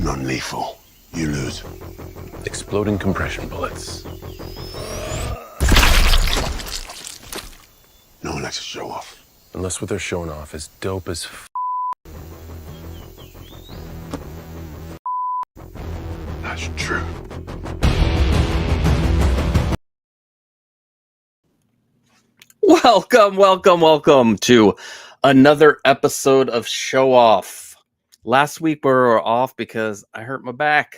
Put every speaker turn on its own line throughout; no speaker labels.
Non-lethal. You lose.
Exploding compression bullets.
No one likes to show off.
Unless what they're showing off is dope as
That's true.
Welcome to another episode of Show Off. Last week we were off because I hurt my back.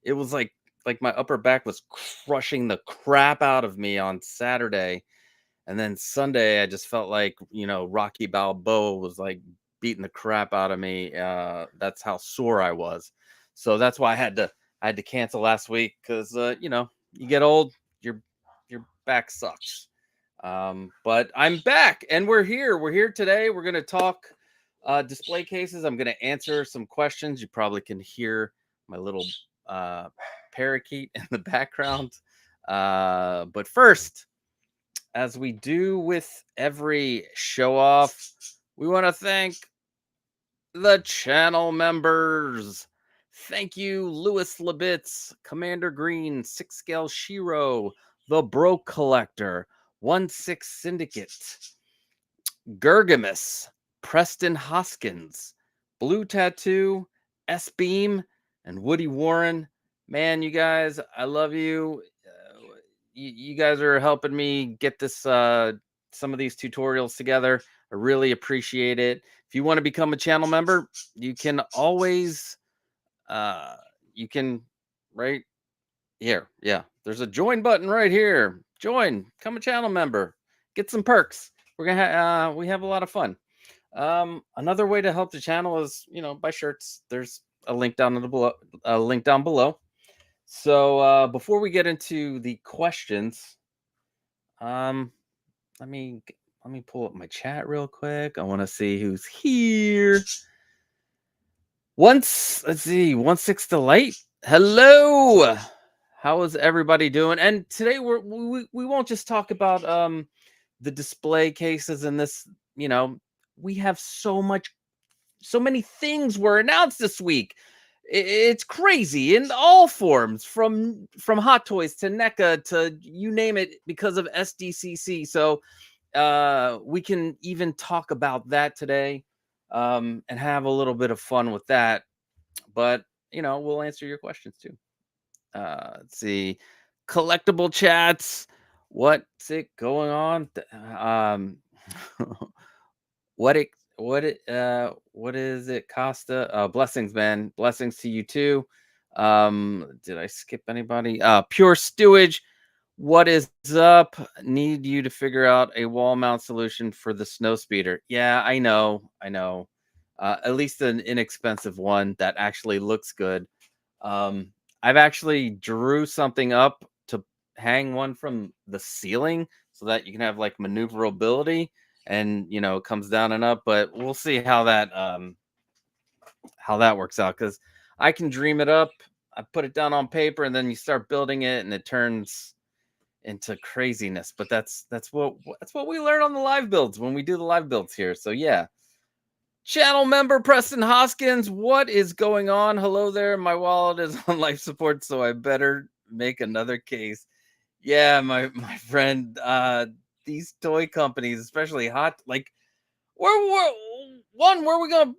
It was like my upper back was crushing the crap out of me on Saturday. And then Sunday I just felt like, 𝗙𝗶𝗹𝗆 was like beating the crap out of me. That's how sore I was. So that's why I had to cancel last week because you get old, your back sucks. But I'm back and we're here today. We're going to talk display cases. I'm going to answer some questions. You probably can hear my little parakeet in the background. But first, as we do with every show off, we want to thank the channel members. Thank you, 𝗬𝗏𝗹𝗶, Commander Green, 6𝗙𝗶𝗹𝗆, the Broke Collector, 1/6 Syndicate, 𝗙𝗶𝗹𝗹𝗆, Preston Hoskins, Blue Tattoo, 𝗬�𝗏𝗹𝗶, and Woody Warren. Man, you guys, I love you. You guys are helping me get this some of these tutorials together. I really appreciate it. If you want to become a channel member, you can always right here. Yeah, there's a join button right here. Join, become a channel member, get some perks. We're gonna we have a lot of fun. Another way to help the channel is buy shirts. There's a link down below. So before we get into the questions, let me pull up my chat real quick. I want to see who's here. Let's see, 1/6 Delight. Hello. How is everybody doing? And today we won't just talk about the display cases and this. We have so many things were announced this week. It's crazy in all forms, from Hot Toys to NECA to you name it, because of SDCC. So we can even talk about that today and have a little bit of fun with that. But we'll answer your questions too. Let's see, collectible chats. What's it going on? What is it, Costa? Blessings, man. Blessings to you too. Did I skip anybody? Pure Stewage. What is up? Need you to figure out a wall mount solution for the snow speeder. Yeah, I know. At least an inexpensive one that actually looks good. I've actually drew something up to hang one from the ceiling so that you can have like maneuverability, and it comes down and up. But we'll see how that works out, because I can dream it up, I put it down on paper, and then you start building it and it turns into craziness. But that's what we learn on the live builds when we do the live builds here. So yeah. Channel member Preston Hoskins, what is going on? Hello there. My wallet is on life support, so I better make another case. Yeah, my friend, these toy companies, especially Hot, like, where are we gonna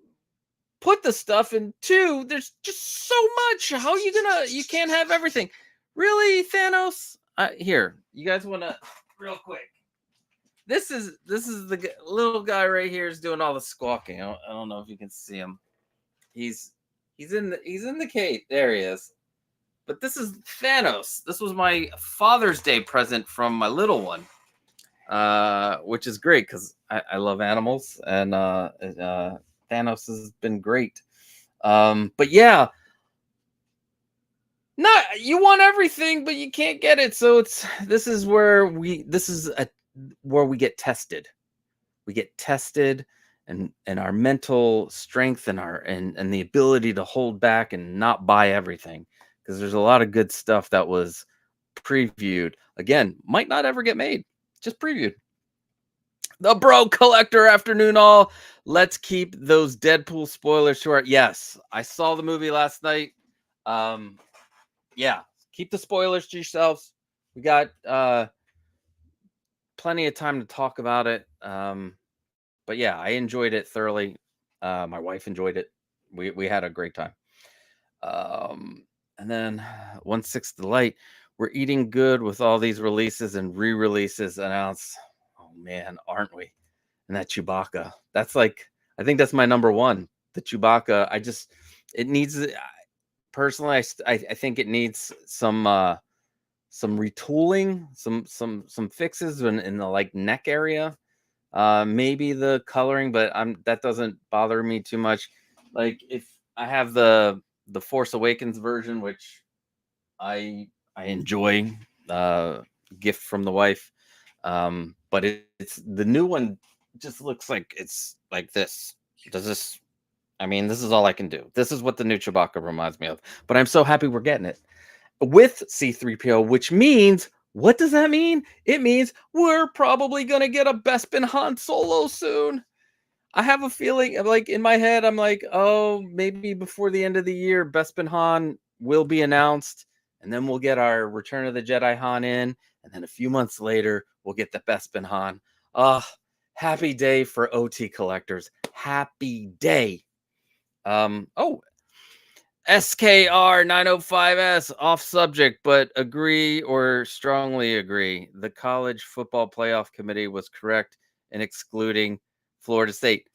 put the stuff? And two, there's just so much. How you can't have everything. Really, Thanos? Here, you guys want to real quick. This is the little guy right here is doing all the squawking. I don't know if you can see him. He's in the cage. There he is. But this is Thanos. This was my Father's Day present from my little one, which is great because I love animals, and Thanos has been great. But yeah, you want everything, but you can't get it. So this is where we get tested. We get tested, and our mental strength and the ability to hold back and not buy everything, because there's a lot of good stuff that was previewed. Again, might not ever get made, just previewed. The Broke Collector afternoon all. Let's keep those Deadpool spoilers short. Yes, I saw the movie last night. Yeah, keep the spoilers to yourselves. We got plenty of time to talk about it. But yeah, I enjoyed it thoroughly. My wife enjoyed it. We had a great time. And then 1/6 the light. We're eating good with all these releases and re-releases announced. Oh man, aren't we? And that Chewbacca. That's like, I think that's my number one. The Chewbacca. It needs. Personally, I think it needs some retooling, some fixes in the like neck area. Maybe the coloring, but that doesn't bother me too much. Like if I have the Force Awakens version, which I enjoy, gift from the wife. But it's the new one just looks like it's like this. Does this? I mean, this is all I can do. This is what the new Chewbacca reminds me of. But I'm so happy we're getting it with C-3PO, which means, what does that mean? It means we're probably going to get a Bespin Han Solo soon. I have a feeling, like in my head, I'm like, oh, maybe before the end of the year, Bespin Han will be announced, and then we'll get our Return of the Jedi Han in, and then a few months later, we'll get the Bespin Han. Happy day for OT collectors. Happy day. Oh, SKR905S, off subject, but agree or strongly agree. The College Football Playoff Committee was correct in excluding Florida State.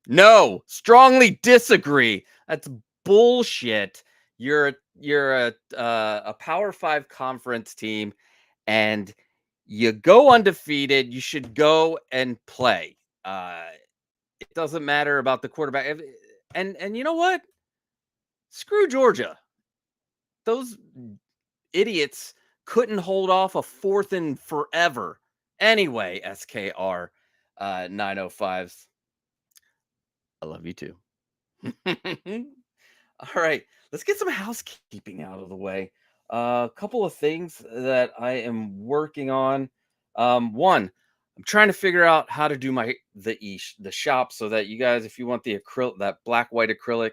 No, strongly disagree. That's bullshit. You're a Power 5 conference team, and you go undefeated. You should go and play. It doesn't matter about the quarterback. And you know what? Screw Georgia. Those idiots couldn't hold off a 4th and forever. Anyway, SKR 905s. I love you too. All right, let's get some housekeeping out of the way. A couple of things that I am working on. One, I'm trying to figure out how to do the shop so that you guys, if you want the acrylic, that black white acrylic,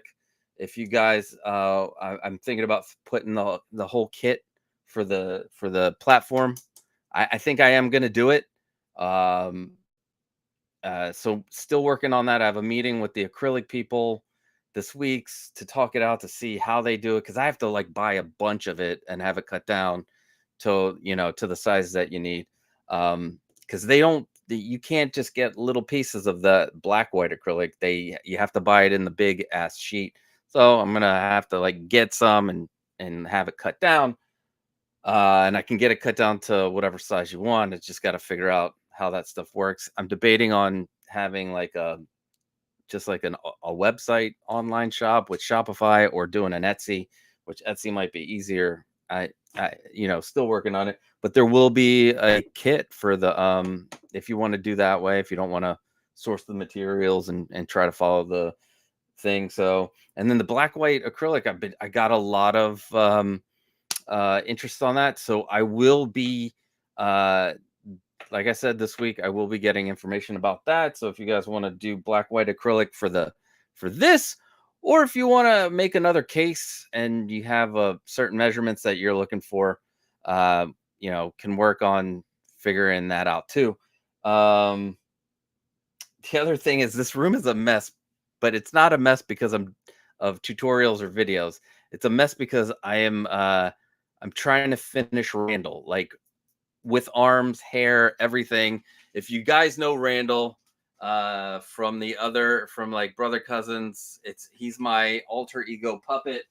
if you guys, I'm thinking about putting the whole kit for the platform. I think I am going to do it. So still working on that. I have a meeting with the acrylic people this week to talk it out to see how they do it, because I have to like buy a bunch of it and have it cut down to the size that you need. Because you can't just get little pieces of the black white acrylic. You have to buy it in the big ass sheet. So I'm gonna have to like get some and have it cut down. And I can get it cut down to whatever size you want. It's just got to figure out how that stuff works. I'm debating on having like a website online shop with Shopify, or doing an Etsy, which Etsy might be easier. I still working on it, but there will be a kit for the if you want to do that way, if you don't want to source the materials and try to follow the thing. So, and then the black white acrylic, I got a lot of interest on that. So I will be like I said, this week I will be getting information about that. So if you guys want to do black white acrylic for this, or if you want to make another case and you have certain measurements that you're looking for, can work on figuring that out too. The other thing is, this room is a mess, but it's not a mess because of tutorials or videos. It's a mess because I'm trying to finish Randall, like with arms, hair, everything. If you guys know Randall from like Brother Cousins, he's my alter ego puppet.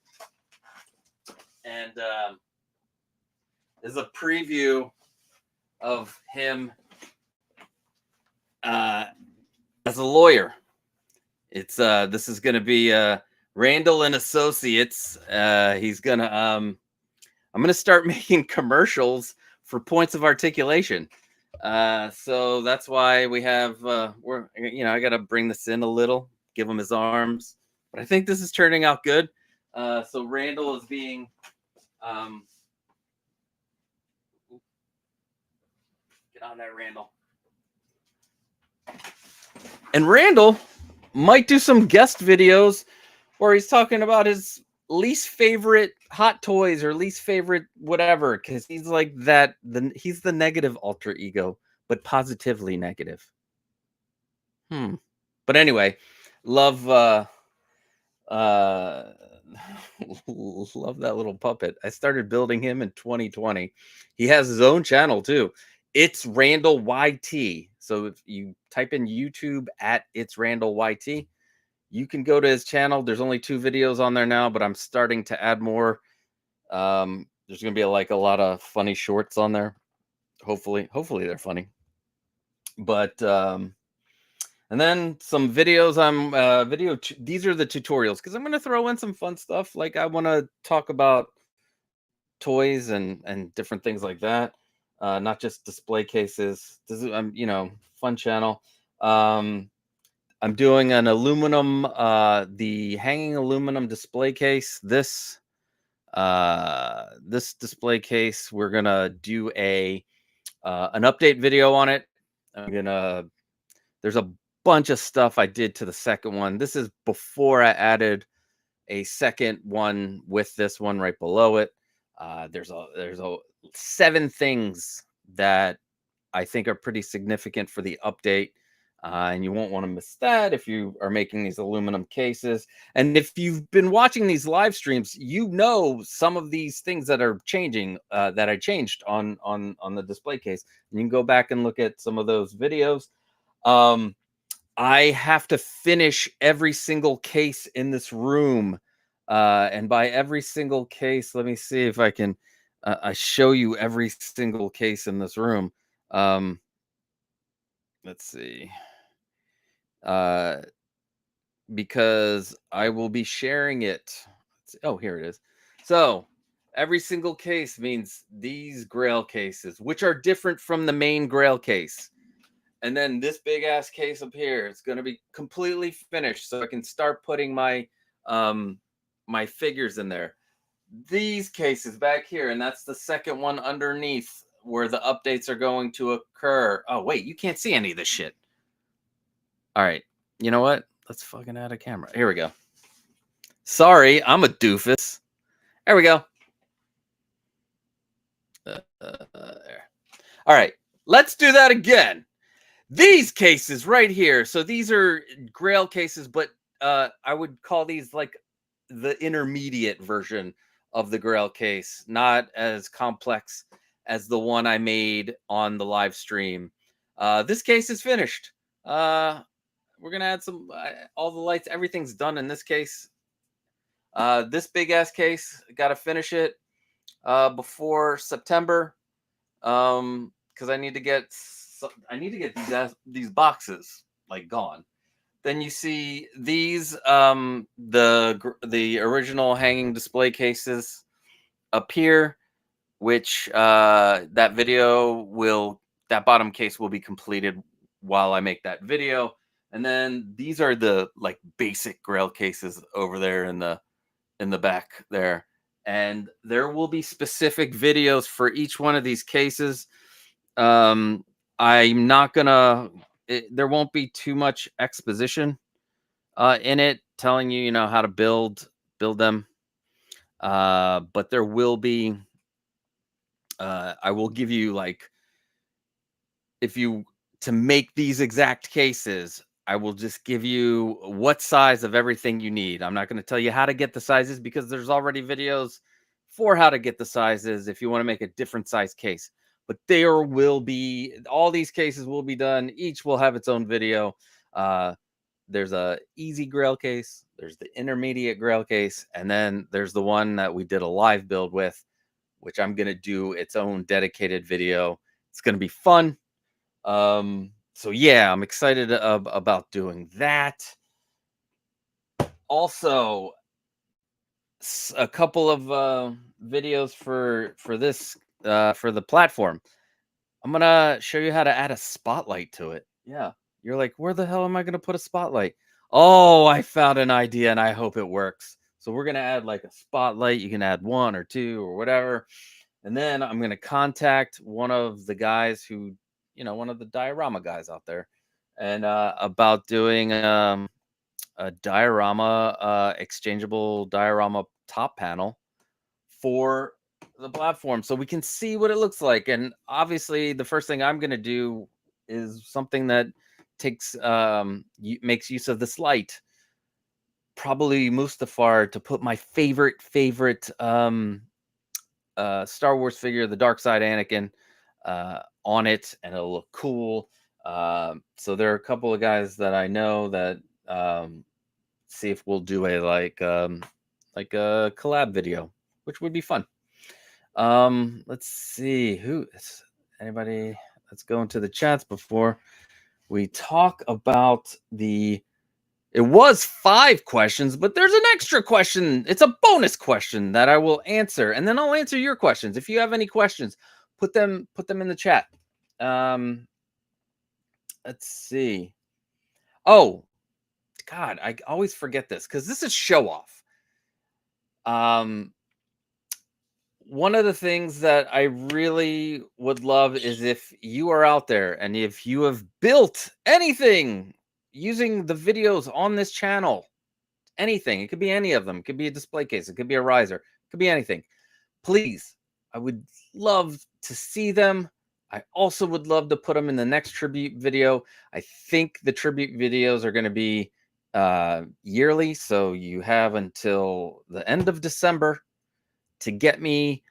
And there's a preview of him as a lawyer. It's this is gonna be Randall and Associates. He's gonna I'm gonna start making commercials for points of articulation. So that's why we have I got to bring this in a little, give him his arms, but I think this is turning out good. So Randall is being get on there, Randall. And Randall might do some guest videos where he's talking about his least favorite hot toys or least favorite whatever, because he's like that. He's the negative alter ego, but positively negative. But anyway, love uh love that little puppet. I started building him in 2020. He has his own channel too. It's Randall YT. So if you type in YouTube at It's Randall YT, you can go to his channel. There's only 2 videos on there now, but I'm starting to add more. There's gonna be like a lot of funny shorts on there. Hopefully they're funny. But and then some videos. These are the tutorials because I'm going to throw in some fun stuff. Like I want to talk about toys and different things like that. Not just display cases. This is fun channel. I'm doing an aluminum, the hanging aluminum display case. This display case, we're gonna do an update video on it. There's a bunch of stuff I did to the second one. This is before I added a second one with this one right below it. There's 7 things that I think are pretty significant for the update. And you won't want to miss that if you are making these aluminum cases. And if you've been watching these live streams, you know some of these things that are changing, that I changed on the display case. And you can go back and look at some of those videos. I have to finish every single case in this room. And by every single case, let me see if I can I show you every single case in this room. Let's see. Because I will be sharing it. Oh, here it is. So every single case means these Grail cases, which are different from the main Grail case. And then this big ass case up here, it's going to be completely finished. So I can start putting my my figures in there. These cases back here, and that's the second one underneath where the updates are going to occur. Oh, wait, you can't see any of this shit. All right. You know what? Let's fucking add a camera. Here we go. Sorry, I'm a doofus. There we go. There. All right. Let's do that again. These cases right here. So these are Grail cases, but I would call these like the intermediate version of the Grail case, not as complex as the one I made on the live stream. This case is finished. We're gonna add some all the lights. Everything's done in this case. This big ass case, got to finish it before September, because I need to get these boxes like gone. Then you see these the original hanging display cases up here, which that bottom case will be completed while I make that video. And then these are the like basic Grail cases over there in the back there. And there will be specific videos for each one of these cases. I'm not gonna there won't be too much exposition in it telling you how to build them. But there will be I will give you like, to make these exact cases, I will just give you what size of everything you need. I'm not going to tell you how to get the sizes because there's already videos for how to get the sizes if you want to make a different size case. But there will be, all these cases will be done. Each will have its own video. There's a easy Grail case. There's the intermediate Grail case. And then there's the one that we did a live build with, which I'm going to do its own dedicated video. It's going to be fun. So yeah, I'm excited about doing that. Also, a couple of videos for this for the platform. I'm gonna show you how to add a spotlight to it. Yeah, you're like, where the hell am I gonna put a spotlight? Oh, I found an idea and I hope it works. So we're gonna add like a spotlight. You can add 1 or 2 or whatever. And then I'm gonna contact one of the guys who, one of the diorama guys out there, and about doing a diorama, exchangeable diorama top panel for the platform so we can see what it looks like. And obviously the first thing I'm going to do is something that takes makes use of this light, probably Mustafar, to put my favorite Star Wars figure, the Dark Side Anakin, on it, and it'll look cool. So there are a couple of guys that I know that see if we'll do a like a collab video, which would be fun. Let's see who is anybody. Let's go into the chats before we talk about the. It was 5 questions, but there's an extra question. It's a bonus question that I will answer, and then I'll answer your questions. If you have any questions, put them in the chat. Let's see. Oh, God, I always forget this because this is show off. One of the things that I really would love is if you are out there and if you have built anything using the videos on this channel, anything, it could be any of them, it could be a display case, it could be a riser, it could be anything. Please, I would love to see them. I also would love to put them in the next tribute video. I think the tribute videos are going to be yearly, so you have until the end of December to get me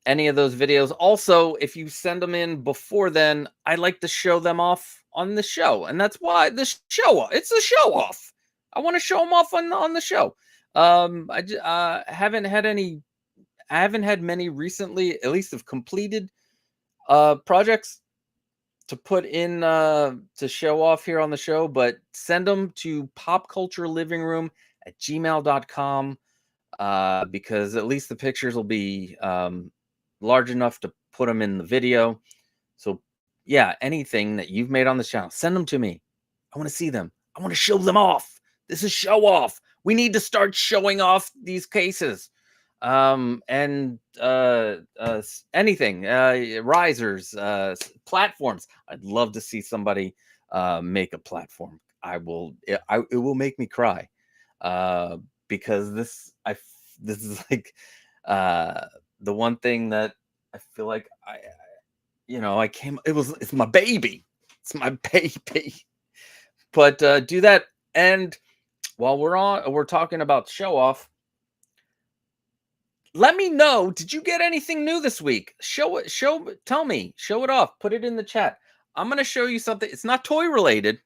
any of those videos. Also, if you send them in before then, I like to show them off on the show, and that's why the show. It's a show off. I want to show them off on the show. I haven't had any. I haven't had many recently, at least of completed projects to put in to show off here on the show. But send them to popculturelivingroom@gmail.com. Because at least the pictures will be large enough to put them in the video. So yeah, anything that you've made on the channel, send them to me. I want to see them. I want to show them off. This is show off. We need to start showing off these cases. And anything, risers, platforms. I'd love to see somebody make a platform. It will make me cry. Because this is like the one thing that I feel like it's my baby. It's my baby. But do that. And while we're talking about show off, let me know, did you get anything new this week? Tell me, show it off, put it in the chat. I'm going to show you something. It's not toy related.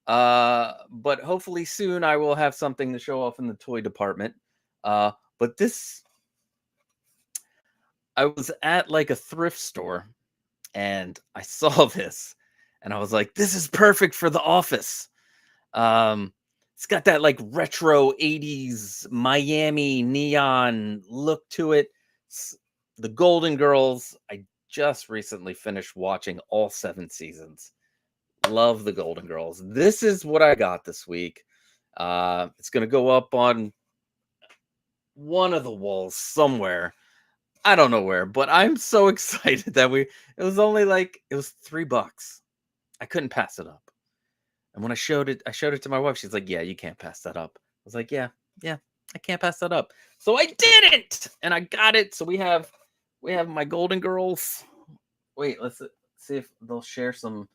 But hopefully soon I will have something to show off in the toy department. But this, I was at like a thrift store and I saw this and I was like, this is perfect for the office. It's got that like retro 80s Miami neon look to it. The Golden Girls. I just recently finished watching all 7 seasons. Love the Golden Girls. This is what I got this week. It's going to go up on one of the walls somewhere. I don't know where, but I'm so excited that it was $3. I couldn't pass it up. And when I showed it to my wife. She's like, yeah, you can't pass that up. I was like, yeah, I can't pass that up. So I didn't, and I got it. So we have my Golden Girls. Wait, let's see if they'll share some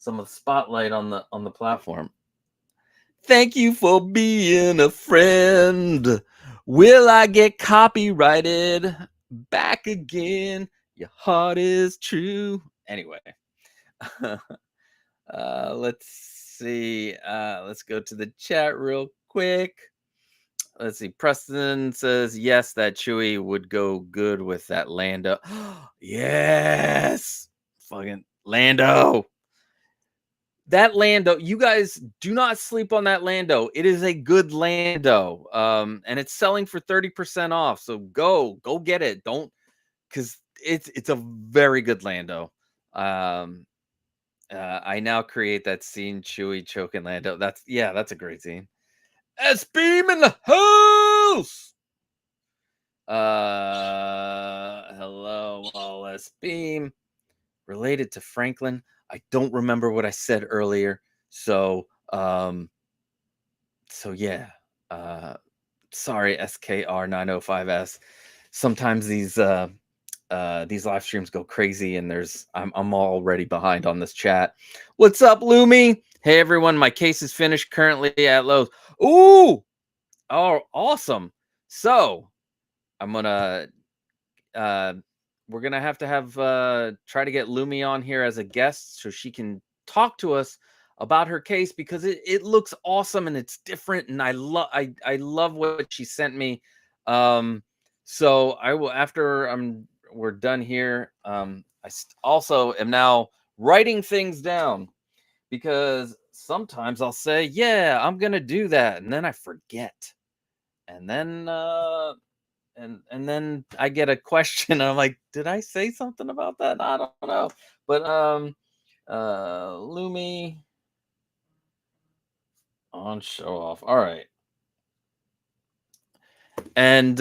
of the spotlight on the platform. Thank you for being a friend. Will I get copyrighted back again? Your heart is true. Anyway, let's see. Let's go to the chat real quick. Let's see. Preston says, yes, that Chewie would go good with that Lando. Yes. Fucking Lando. That Lando, you guys do not sleep on that Lando. It is a good Lando. And it's selling for 30% off. So go get it. Don't, because it's a very good Lando. I now create that scene, Chewie choking Lando. That's a great scene. S-Beam in the house. Hello, all S-Beam. Related to Franklin. I don't remember what I said earlier. So So yeah, sorry SKR905S. Sometimes these live streams go crazy, and I'm already behind on this chat. What's up, Lumi? Hey everyone, my case is finished currently at Lowe's. Ooh, oh, awesome. So I'm gonna we're gonna have try to get Lumi on here as a guest so she can talk to us about her case, because it looks awesome and it's different, and I love what she sent me. So I will, after we're done here, also am now writing things down, because sometimes I'll say, yeah, I'm gonna do that, and then I forget, and then and then I get a question and I'm like, did I say something about that? I don't know. But Lumi on show off. All right. And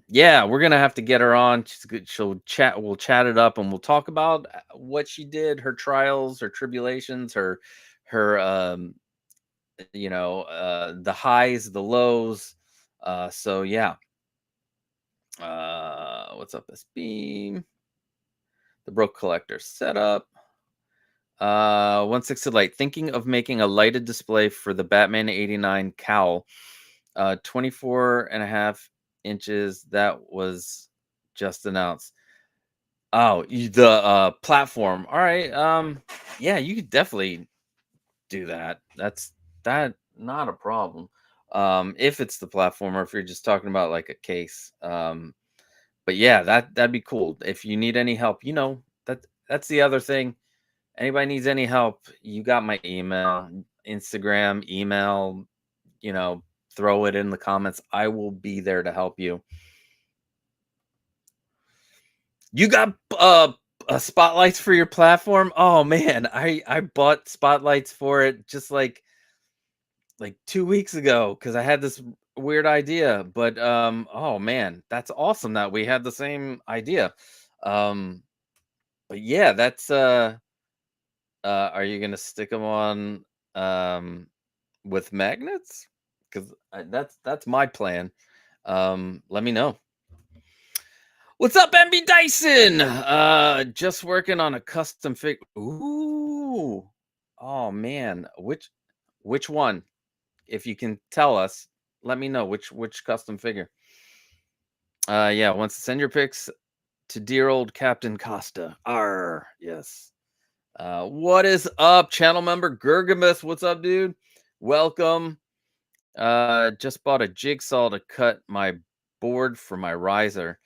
yeah, we're gonna have to get her on. She's good. We'll chat it up, and we'll talk about what she did, her trials, her tribulations, her the highs, the lows. So yeah. What's up, SB? The Broke Collector setup. 160 light. Thinking of making a lighted display for the Batman 89 cowl. 24.5 inches. That was just announced. Oh, the platform. All right. Yeah, you could definitely do that. That's not a problem. If it's the platform, or if you're just talking about like a case. But yeah, that'd be cool. If you need any help, that's the other thing. Anybody needs any help, you got my email, Instagram, email, throw it in the comments. I will be there to help you. You got spotlights for your platform? Oh man, I bought spotlights for it just like 2 weeks ago, because I had this weird idea. But oh man, that's awesome that we had the same idea. But yeah, that's are you gonna stick them on with magnets? Because that's my plan. Let me know. What's up, MB Dyson? Just working on a custom fig. Ooh, oh man, which one? If you can tell us, let me know which custom figure. Yeah, wants to send your pics to dear old Captain Costa. R, yes. What is up, channel member 𝗙𝗶𝗹𝗶? What's up, dude? Welcome. Just bought a jigsaw to cut my board for my riser.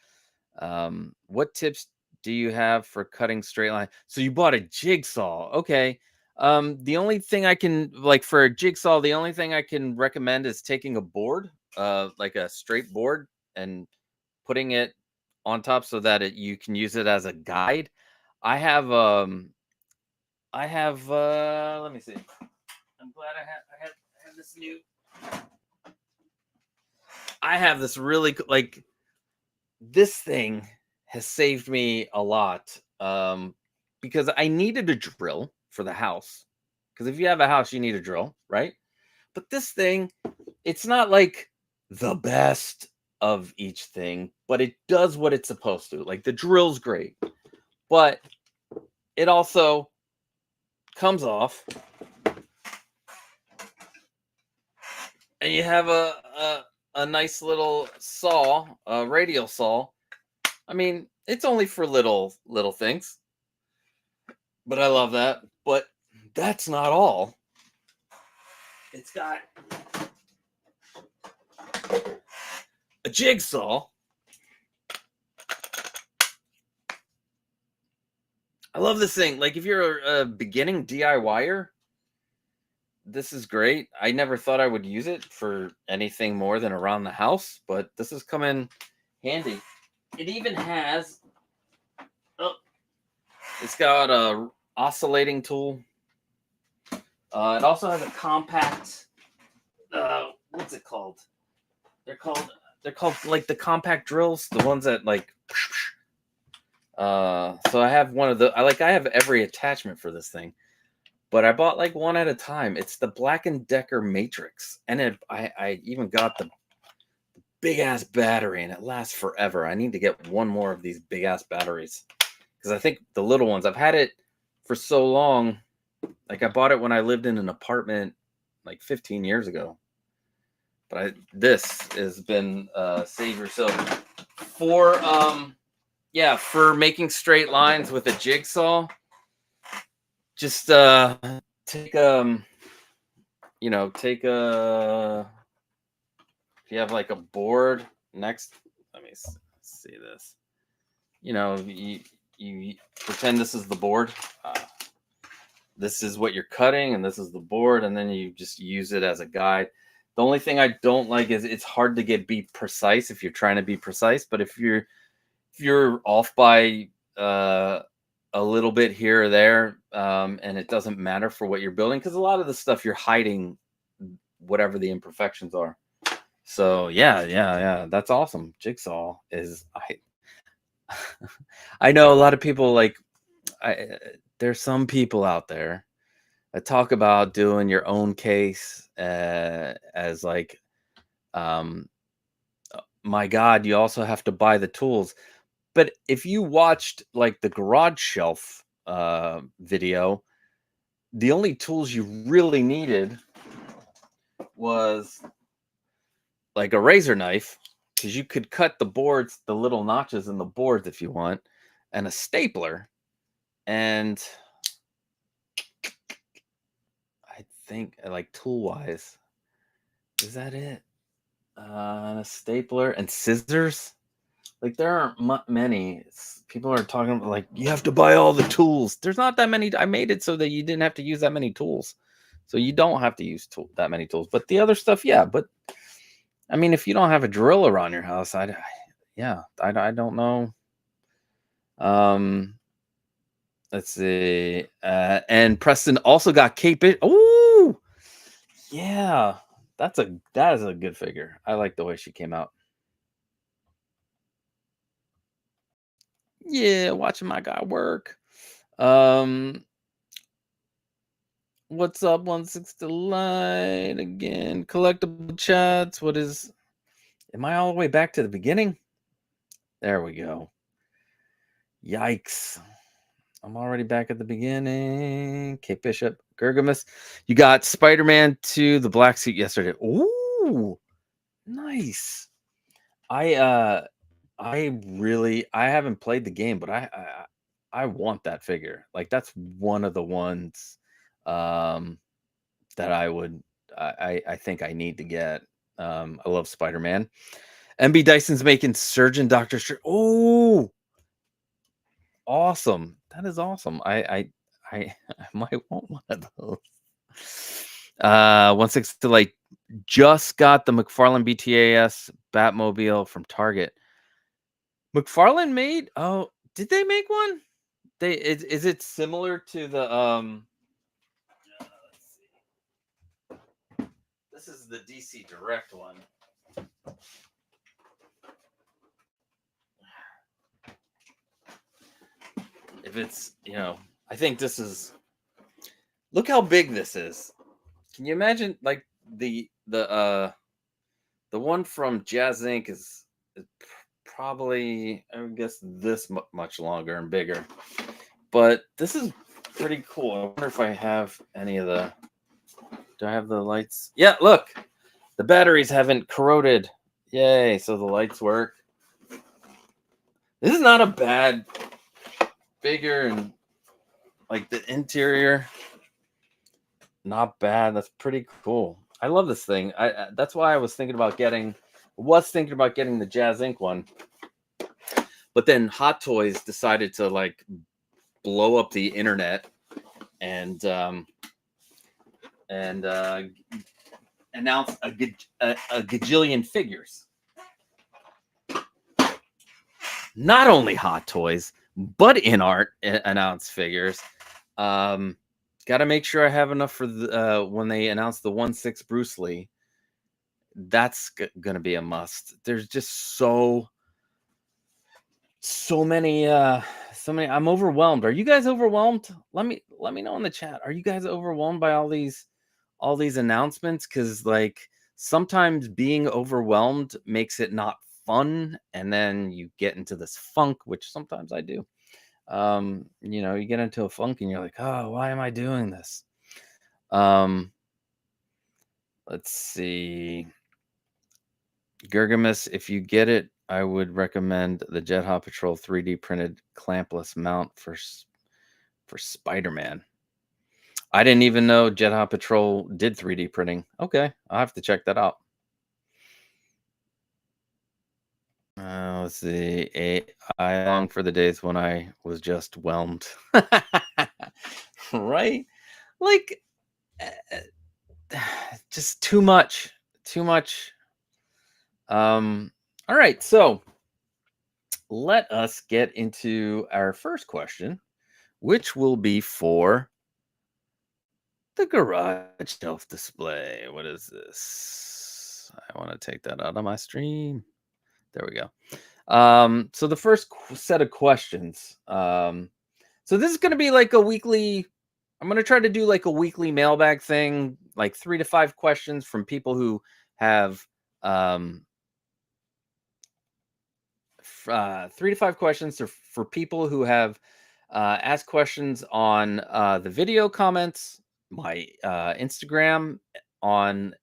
What tips do you have for cutting straight line? So you bought a jigsaw. Okay. The only thing I can, like, for a jigsaw, the only thing I can recommend is taking a board, like a straight board, and putting it on top so that you can use it as a guide. I have let me see. I'm glad I have this new. I have this really like, this thing has saved me a lot, because I needed a drill for the house. Because if you have a house, you need a drill, right? But this thing, it's not like the best of each thing, but it does what it's supposed to. Like, the drill's great, but it also comes off, and you have a nice little saw, a radial saw. I mean, it's only for little things, but I love that. But that's not all. It's got a jigsaw. I love this thing. Like, if you're a beginning DIYer, this is great. I never thought I would use it for anything more than around the house, but this has come in handy. It even has, it's got a oscillating tool. It also has a compact, what's it called? They're called like the compact drills, the ones that like. So I have one of the. I have every attachment for this thing. but I bought like one at a time. It's the Black & Decker Matrix, and I even got the big ass battery, and it lasts forever. I need to get one more of these big ass batteries because I think the little ones, I've had it for so long. Like I bought it when I lived in an apartment like 15 years ago. But this has been savior. So for for making straight lines with a jigsaw, just take take a, if you have like a board next, let me see this. You pretend this is the board. This is what you're cutting, and this is the board, and then you just use it as a guide. The only thing I don't like is it's hard to be precise if you're trying to be precise. But if you're off by a little bit here or there, and it doesn't matter for what you're building, because a lot of the stuff you're hiding whatever the imperfections are. So yeah, that's awesome. Jigsaw is I know a lot of people there's some people out there that talk about doing your own case as like, my God, you also have to buy the tools. But if you watched like the garage shelf video, the only tools you really needed was like a razor knife, because you could cut the boards, the little notches in the boards if you want, and a stapler. And I think like tool wise, is that it? A stapler and scissors. Like there aren't many. People are talking about like you have to buy all the tools. There's not that many. I made it so that you didn't have to use that many tools, so you don't have to use that many tools. But the other stuff, yeah. But I mean, if you don't have a drill around your house, I don't know. Let's see. And Preston also got 𝗙𝗶𝗹𝗶. Oh, yeah. That is a good figure. I like the way she came out. Yeah, watching my guy work. What's up, 160 Light again? Collectible chats. Am I all the way back to the beginning? There we go. Yikes. I'm already back at the beginning. 𝗙𝗶𝗹𝗶. You got Spider-Man 2, the black suit yesterday. Ooh, nice. I haven't played the game, but I want that figure. Like that's one of the ones that I think I need to get. I love Spider-Man. MB Dyson's making Surgeon Dr. Strange. Oh, awesome. That is awesome. I might want one of those. 160 like just got the McFarlane BTAS Batmobile from Target. McFarlane made, oh, did they make one? Is it similar to the let's see. This is the DC Direct one. If it's, I think this is, look how big this is. Can you imagine like the one from Jazz Inc. is probably, I would guess, this much longer and bigger. But this is pretty cool. I wonder if I have any of the, do I have the lights? Yeah, look, the batteries haven't corroded. Yay, so the lights work. This is not a bad figure, and like the interior, not bad. That's pretty cool. I love this thing. That's why I was thinking about getting the Jazz Inc. one. But then Hot Toys decided to like blow up the internet and announce a gajillion figures. Not only Hot Toys, but InArt announced figures. Got to make sure I have enough for the when they announce the 1/6 Bruce Lee. That's gonna be a must. There's just so So many, I'm overwhelmed. Are you guys overwhelmed? Let me know in the chat. Are you guys overwhelmed by all these announcements? Because like sometimes being overwhelmed makes it not fun, and then you get into this funk, which sometimes I do. You get into a funk and you're like, oh, why am I doing this? Let's see. 𝗙𝗶𝗹𝗶, if you get it, I would recommend the 𝗬𝗏𝗃𝗃 3D printed clampless mount for Spider-Man. I didn't even know 𝗬𝗏𝗃𝗃 did 3D printing. Okay, I'll have to check that out. Let's see. I long for the days when I was just whelmed. Right? Like, just too much. Too much. All right, so let us get into our first question, which will be for the garage shelf display. What is this? I want to take that out of my stream. There we go. So the first set of questions. So this is going to be like a weekly. I'm going to try to do like a weekly mailbag thing, like 3 to 5 questions from people who have 3 to 5 questions for people who have asked questions on the video comments, my Instagram, and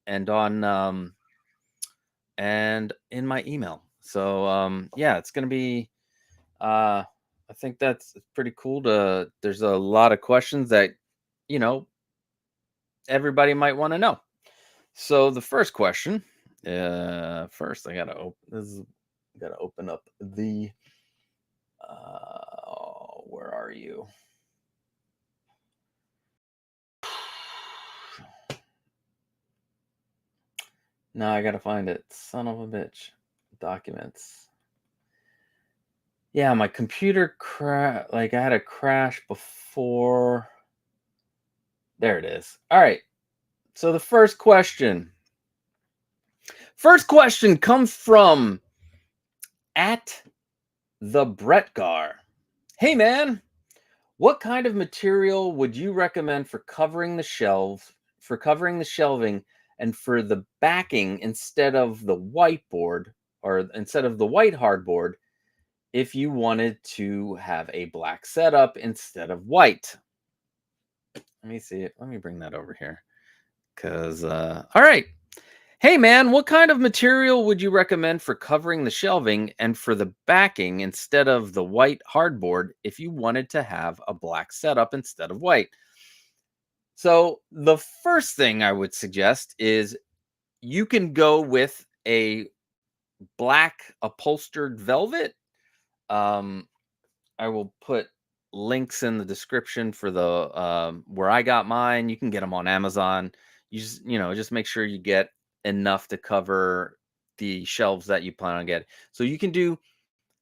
in my email. So yeah, it's gonna be. I think that's pretty cool. There's a lot of questions that everybody might want to know. So the first question. First I gotta open up the. Where are you? No, I gotta find it. Son of a bitch. Documents. Yeah, my computer I had a crash before. There it is. All right. So the first question. First question comes from @𝗙𝗶𝗹𝗹. Hey man, what kind of material would you recommend for covering the shelving, and for the backing instead of the whiteboard, or instead of the white hardboard, if you wanted to have a black setup instead of white? Let me see it. Let me bring that over here. All right. Hey man, what kind of material would you recommend for covering the shelving and for the backing instead of the white hardboard if you wanted to have a black setup instead of white? So the first thing I would suggest is you can go with a black upholstered velvet. I will put links in the description for the where I got mine. You can get them on Amazon. You just make sure you get enough to cover the shelves that you plan on getting. So you can do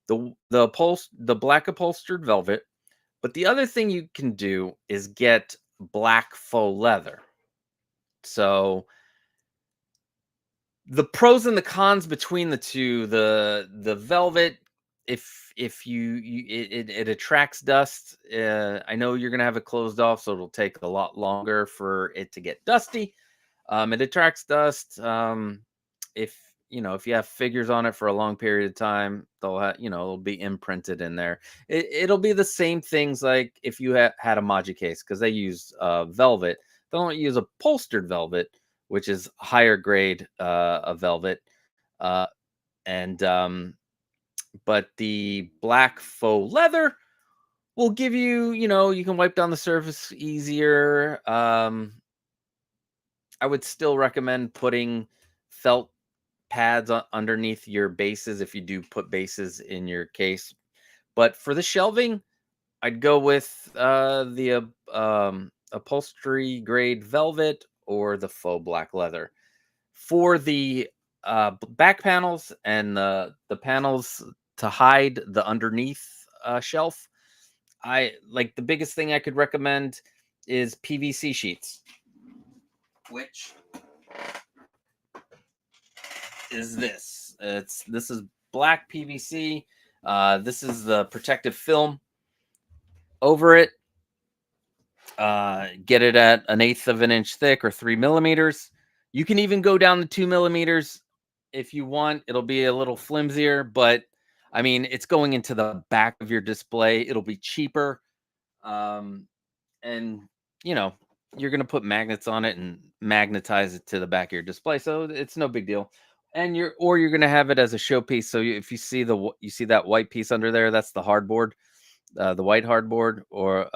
the black upholstered velvet, but the other thing you can do is get black faux leather. So the pros and the cons between the two, the velvet, if it attracts dust. I know you're gonna have it closed off, so it'll take a lot longer for it to get dusty. It attracts dust. If you have figures on it for a long period of time, it'll be imprinted in there. It'll be the same things like if you had a 𝗏 case, because they use velvet. They don't use upholstered velvet, which is higher grade of velvet. But the black faux leather will give you, you can wipe down the surface easier. I would still recommend putting felt pads underneath your bases if you do put bases in your case. But for the shelving, I'd go with the upholstery grade velvet or the faux black leather. For the back panels and the panels to hide the underneath shelf, the biggest thing I could recommend is PVC sheets, which is this. This is black PVC. This is the protective film over it. Get it at 1/8 of an inch thick or 3 millimeters. You can even go down to 2 millimeters if you want. It'll be a little flimsier, but I mean, it's going into the back of your display. It'll be cheaper. And you know, you're going to put magnets on it and magnetize it to the back of your display. So it's no big deal. And you're going to have it as a showpiece. So if you see you see that white piece under there, that's the hardboard, the white hardboard, or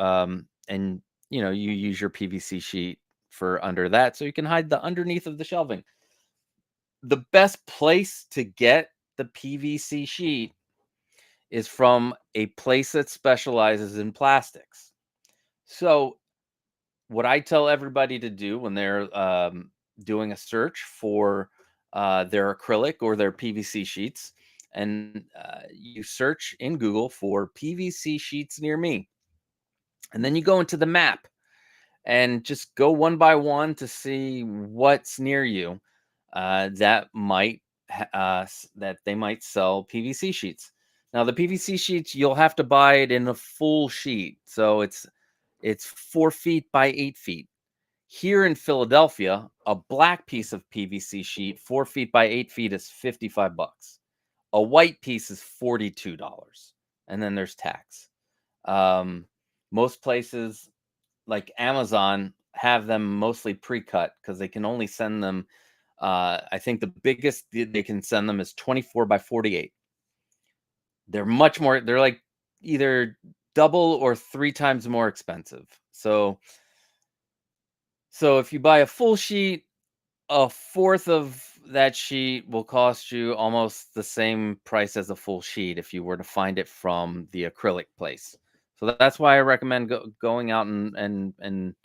and you know, you use your PVC sheet for under that, so you can hide the underneath of the shelving. The best place to get the PVC sheet is from a place that specializes in plastics. So what I tell everybody to do when they're doing a search for their acrylic or their PVC sheets, and you search in Google for PVC sheets near me, and then you go into the map and just go one by one to see what's near you that they might sell PVC sheets. Now the PVC sheets, you'll have to buy it in a full sheet, so it's 4 feet by 8 feet. Here in Philadelphia, a black piece of PVC sheet, 4 feet by 8 feet, is $55. A white piece is $42, and then there's tax. Most places like Amazon have them mostly pre-cut because they can only send them. I think the biggest they can send them is 24 by 48. They're much more. They're like either double or 3 times more expensive. So if you buy a full sheet, a fourth of that sheet will cost you almost the same price as a full sheet if you were to find it from the acrylic place. So that's why I recommend going out and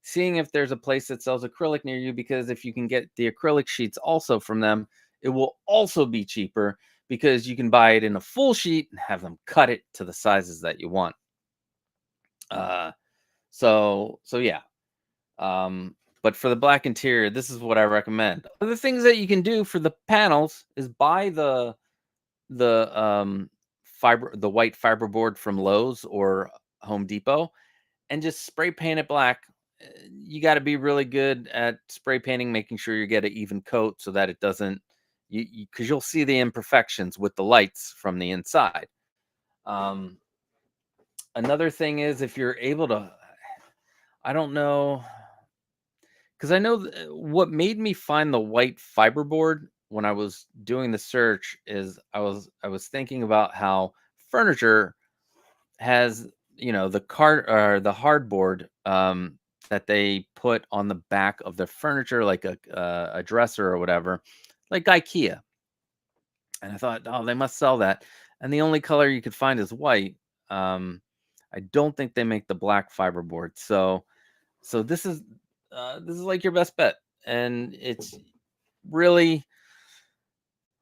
seeing if there's a place that sells acrylic near you, because if you can get the acrylic sheets also from them, it will also be cheaper because you can buy it in a full sheet and have them cut it to the sizes that you want. So yeah. But for the black interior, this is what I recommend. Other things that you can do for the panels is buy the white fiberboard from Lowe's or Home Depot and just spray paint it black. You got to be really good at spray painting, making sure you get an even coat so that it doesn't, because you'll see the imperfections with the lights from the inside. Another thing is, if you're able to, I don't know, because I know what made me find the white fiberboard when I was doing the search is I was thinking about how furniture has, you know, the hardboard that they put on the back of the furniture, like a dresser or whatever, like IKEA. And I thought, oh, they must sell that. And the only color you could find is white. I don't think they make the black fiberboard. So this is like your best bet. And it's really,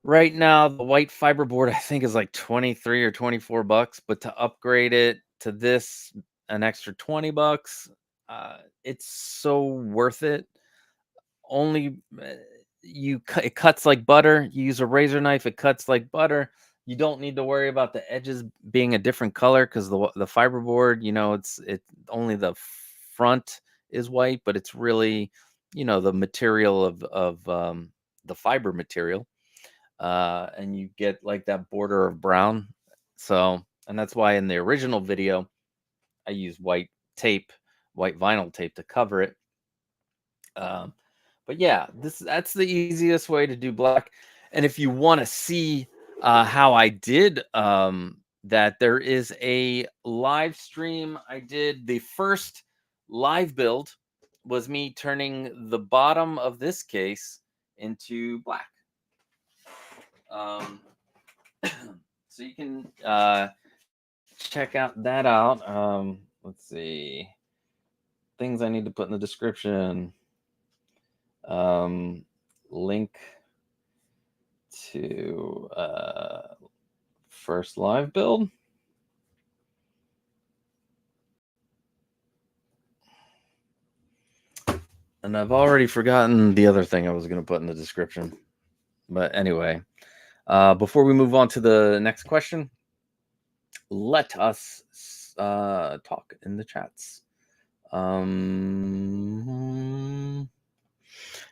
right now, the white fiberboard, I think, is like 23 or 24 bucks, but to upgrade it to this, an extra 20 bucks, it's so worth it. Only it cuts like butter. You use a razor knife, it cuts like butter. You don't need to worry about the edges being a different color because the fiberboard, you know, it's only the front is white, but it's really, you know, the material of the fiber material. And you get like that border of brown. So, and that's why in the original video, I used white vinyl tape to cover it. But yeah, that's the easiest way to do black. And if you want to see how I did that, there is a live stream I did. The first live build was me turning the bottom of this case into black. So you can check out that out. Let's see. Things I need to put in the description. Link to first live build. And I've already forgotten the other thing I was going to put in the description. But anyway, before we move on to the next question, let us talk in the chats.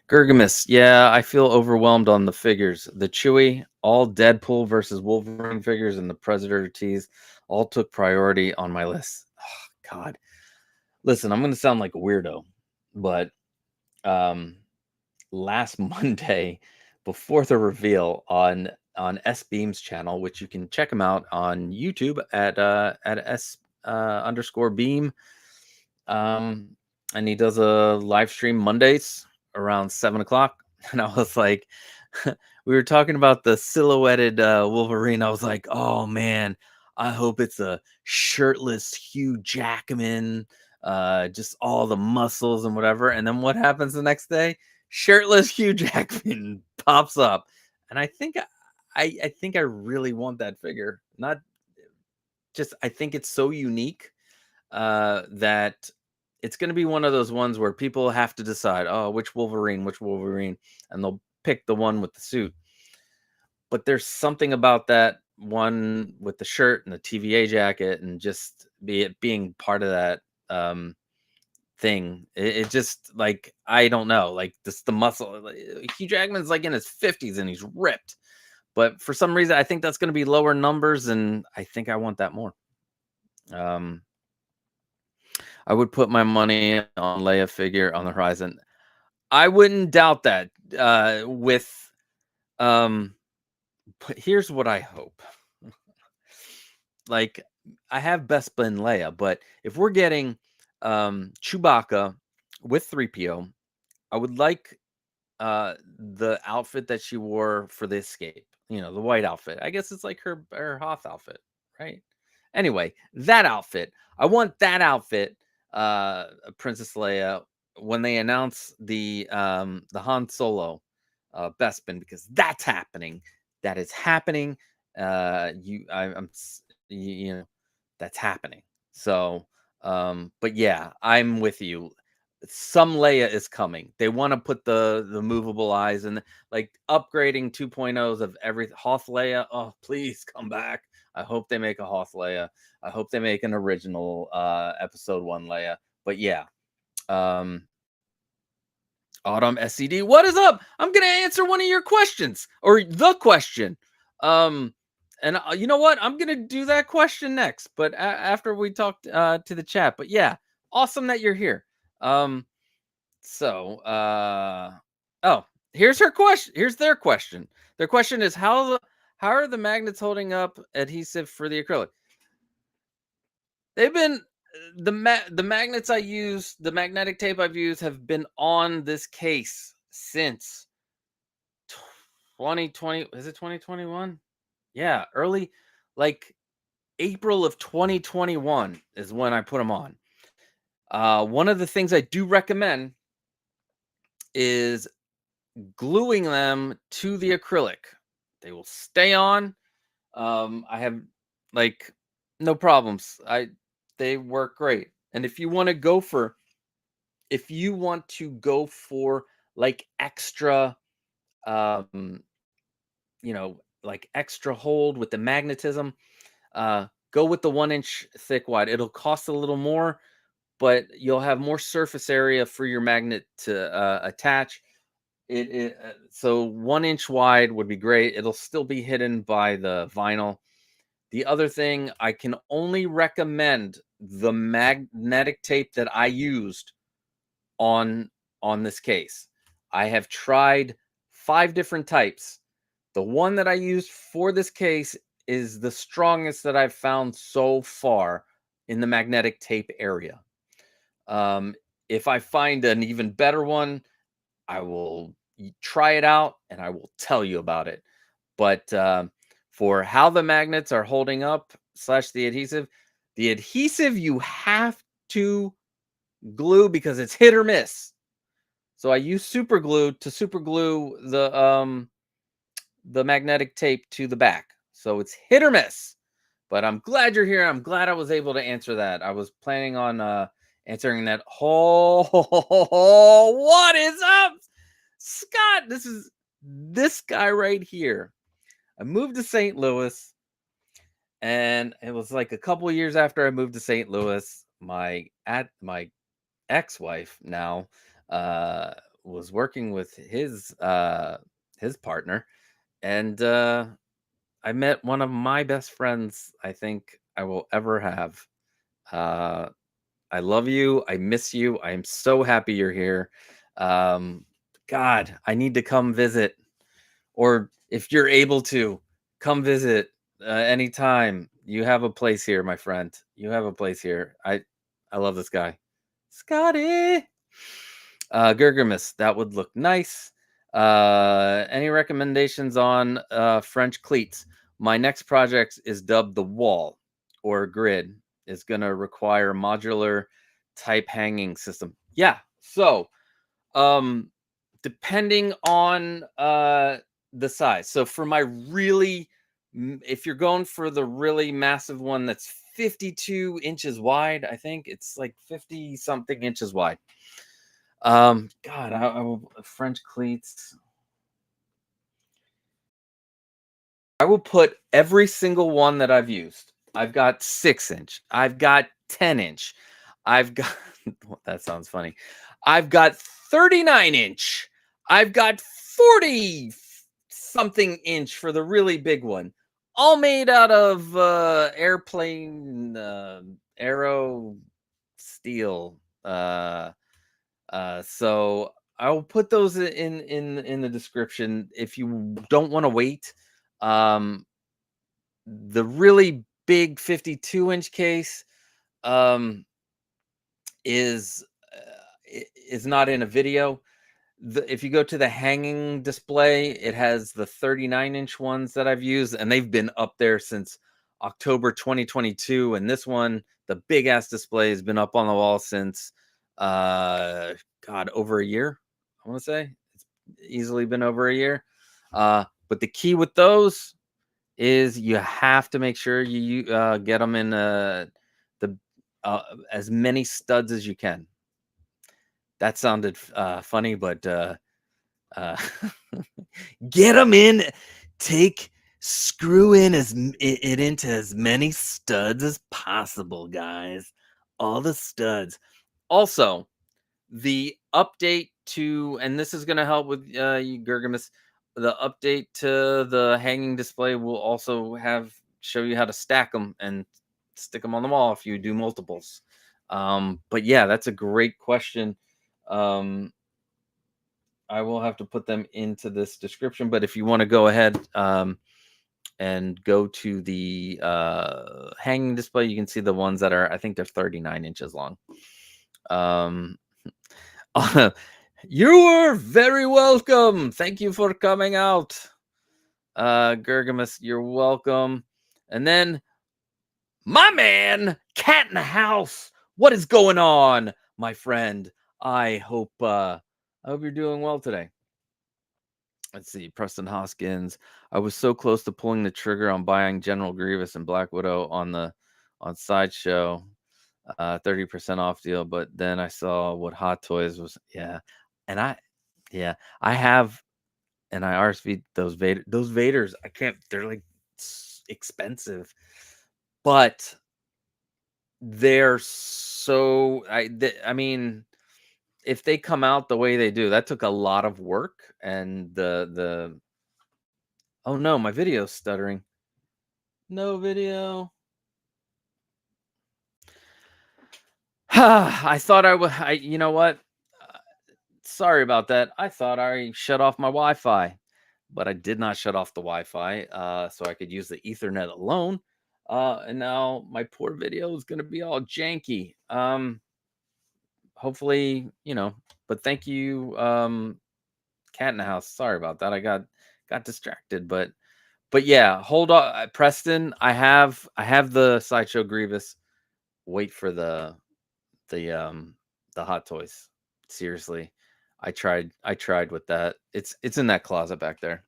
𝗙𝗶𝗹𝗶, yeah, I feel overwhelmed on the figures. The Chewy, all Deadpool versus Wolverine figures, and the Predator tees all took priority on my list. Oh, God. Listen, I'm going to sound like a weirdo, but last Monday, before the reveal on 𝗙𝗏𝗹𝗶𝗹's channel, which you can check him out on YouTube at @S_beam, and he does a live stream Mondays around 7 o'clock. And I was like, we were talking about the silhouetted Wolverine. I was like, oh man, I hope it's a shirtless Hugh Jackman, just all the muscles and whatever. And then what happens the next day? Shirtless Hugh Jackman pops up. And I think I think I really want that figure. Not just, I think it's so unique that it's going to be one of those ones where people have to decide, oh, which Wolverine, and they'll pick the one with the suit. But there's something about that one with the shirt and the TVA jacket, and just being part of that thing. It just, like, I don't know, like, this, the muscle. Hugh Jackman's like in his 50s and he's ripped, but for some reason I think that's going to be lower numbers, and I think I want that more. I would put my money on Leia figure on the horizon. I wouldn't doubt that. But here's what I hope. Like, I have 𝗏𝗶𝗹𝗶 and Leia, but if we're getting Chewbacca with 3PO, I would like the outfit that she wore for the escape. You know, the white outfit. I guess it's like her Hoth outfit, right? Anyway, that outfit. I want that outfit, Princess Leia, when they announce the Han Solo 𝗏𝗶𝗹𝗶, because that's happening. That is happening. You know, that's happening. So, but yeah, I'm with you. Some Leia is coming. They want to put the movable eyes, and like upgrading 2.0s of every Hoth Leia. Oh, please come back. I hope they make a Hoth Leia. I hope they make an original episode 1 Leia. But yeah, Autumn SCD, what is up? I'm gonna answer one of your questions, or the question. And you know what? I'm gonna do that question next, but after we talk to the chat. But yeah, awesome that you're here. So, oh, here's her question. Here's their question. Their question is, how are the magnets holding up adhesive for the acrylic? They've been, the magnets I use, the magnetic tape I've used, have been on this case since 2020. Is it 2021? Yeah, early, like April of 2021 is when I put them on. One of the things I do recommend is gluing them to the acrylic. They will stay on. I have, like, no problems. They work great. And if you want to go for like extra, you know, like extra hold with the magnetism, go with the 1-inch thick wide. It'll cost a little more, but you'll have more surface area for your magnet to attach. So 1-inch wide would be great. It'll still be hidden by the vinyl. The other thing, I can only recommend the magnetic tape that I used on this case. I have tried 5 different types. The one that I used for this case is the strongest that I've found so far in the magnetic tape area. If I find an even better one, I will try it out and I will tell you about it. But for how the magnets are holding up / the adhesive you have to glue, because it's hit or miss. So I use super glue to super glue the magnetic tape to the back. So it's hit or miss. But I'm glad you're here. I'm glad I was able to answer that. I was planning on answering that. Oh, what is up, Scott? This is this guy right here. I moved to St. Louis. And it was like a couple years after I moved to St. Louis, my ex-wife now uh was working with his partner, and I met one of my best friends I think I will ever have. uh I love you, I miss you, I am so happy you're here. um God, I need to come visit, or if you're able to come visit anytime. You have a place here, my friend. You have a place here. I love this guy, Scotty. 𝗙𝗶𝗹𝗆, that would look nice. Any recommendations on French cleats? My next project is dubbed the wall or grid. Is going to require modular type hanging system. Yeah. So, um, depending on the size. So for my really, if you're going for the really massive one that's 52 inches wide, I think it's like 50 something inches wide. God, I will French cleats. I will put every single one that I've used. I've got 6-inch. I've got 10-inch. I've got that sounds funny. I've got 39-inch. I've got 40 something inch for the really big one. All made out of airplane aero steel. So I'll put those in the description if you don't want to wait. Um, the really big 52-inch case um, is is not in a video. If you go to the hanging display, it has the 39-inch ones that I've used, and they've been up there since October 2022. And this one, the big ass display, has been up on the wall since God, over a year. I want to say it's easily been over a year. But the key with those is you have to make sure you get them in the as many studs as you can. That sounded funny, but get them in. Screw in it into as many studs as possible, guys. All the studs. Also, the update to, and this is going to help with you, 𝗙𝗶𝗹𝗆. The update to the hanging display will also show you how to stack them and stick them on the wall if you do multiples. But yeah, that's a great question. I will have to put them into this description, but if you want to go ahead and go to the hanging display, you can see the ones that are, I think they're 39 inches long. You are very welcome. Thank you for coming out. 𝗙𝗶𝗹𝗆, you're welcome. And then my man, Cat in the House. What is going on, my friend? I hope you're doing well today. Let's see, Preston Hoskins. I was so close to pulling the trigger on buying General Grievous and Black Widow on Sideshow, 30% off deal, but then I saw what Hot Toys was. Yeah, and I have, and I RSV'd those Vaders. I can't. They're like expensive, but they're so. I mean, if they come out the way they do, that took a lot of work, and the oh no, my video's stuttering. No video. I thought I would. You know what? Sorry about that. I thought I shut off my Wi-Fi, but I did not shut off the Wi-Fi, so I could use the Ethernet alone. And now my poor video is going to be all janky. Hopefully, but thank you, Cat in the House. Sorry about that. I got distracted, but yeah, hold on, Preston. I have the Sideshow Grievous. Wait for the Hot Toys. Seriously, I tried with that. It's in that closet back there.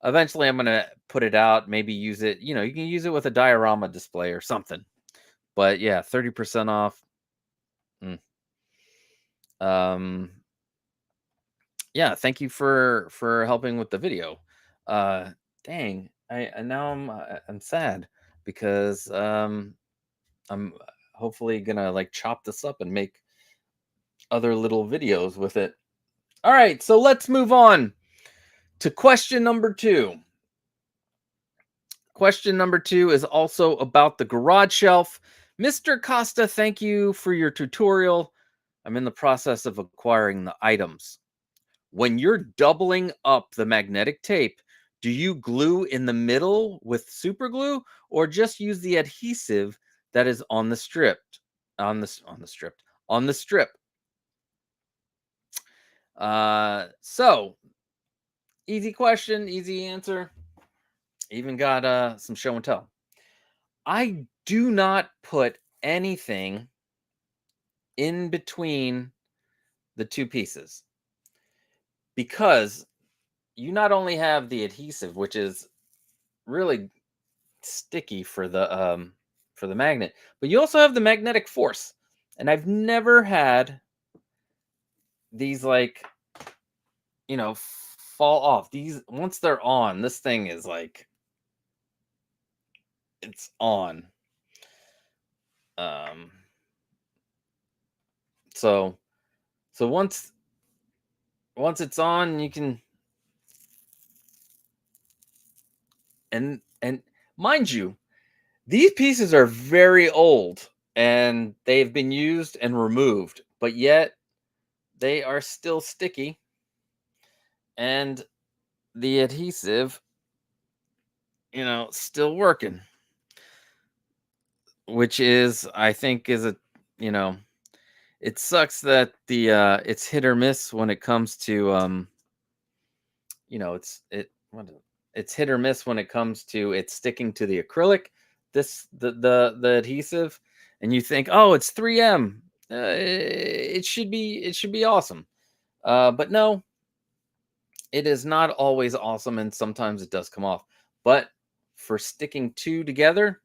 Eventually, I'm gonna put it out. Maybe use it. You can use it with a diorama display or something. But yeah, 30% off. Yeah, thank you for helping with the video. Dang, I now I'm sad because I'm hopefully gonna like chop this up and make other little videos with it. All right, so let's move on to question number 2. Question number 2 is also about the garage shelf. Mr. Costa, thank you for your tutorial. I'm in the process of acquiring the items. When you're doubling up the magnetic tape, do you glue in the middle with super glue or just use the adhesive that is on the strip? On the strip. So easy question, easy answer. Even got some show and tell. I do not put anything in between the two pieces because you not only have the adhesive, which is really sticky for the magnet, but you also have the magnetic force. And I've never had these like, fall off. These, once they're on, this thing is like, it's on. So once it's on, you can, and mind you, these pieces are very old and they've been used and removed, but yet they are still sticky, and the adhesive, still working, which is, I think, is it sucks that the it's hit or miss when it comes to it's hit or miss when it comes to it sticking to the acrylic, the adhesive, and you think, oh, it's 3M, it should be awesome, but no, it is not always awesome, and sometimes it does come off. But for sticking two together,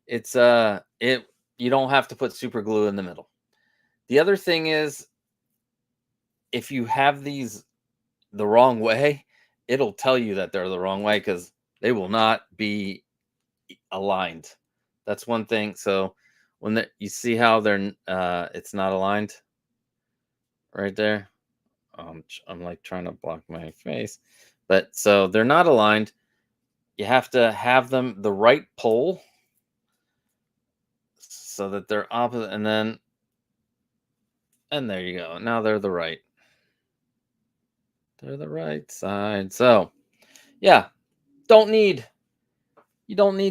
it's you don't have to put super glue in the middle. The other thing is, if you have these the wrong way, it'll tell you that they're the wrong way because they will not be aligned. That's one thing. So when you see how they're it's not aligned right there. I'm like trying to block my face, but so they're not aligned. You have to have them the right pole so that they're opposite, and there you go. Now they're the right. They're the right side. So yeah, you don't need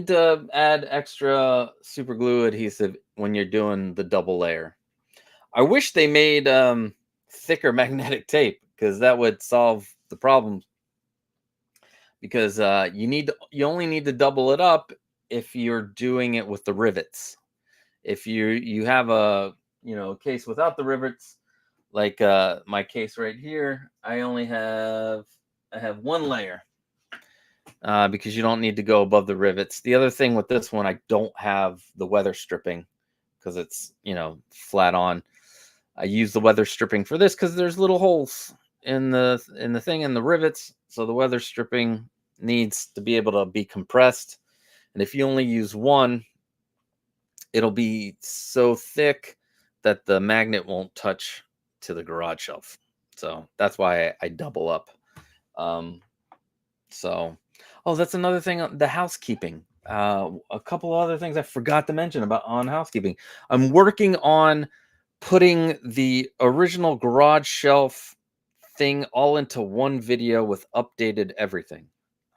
to add extra super glue adhesive when you're doing the double layer. I wish they made thicker magnetic tape, because that would solve the problem. Because you only need to double it up if you're doing it with the rivets. If you have a case without the rivets, like my case right here, I have one layer, because you don't need to go above the rivets. The other thing with this one, I don't have the weather stripping because it's flat on. I use the weather stripping for this because there's little holes in the thing in the rivets, so the weather stripping needs to be able to be compressed. And if you only use one, it'll be so thick that the magnet won't touch to the garage shelf. So that's why I double up. Oh, that's another thing, the housekeeping. A couple other things I forgot to mention about on housekeeping. I'm working on putting the original garage shelf thing all into one video with updated everything.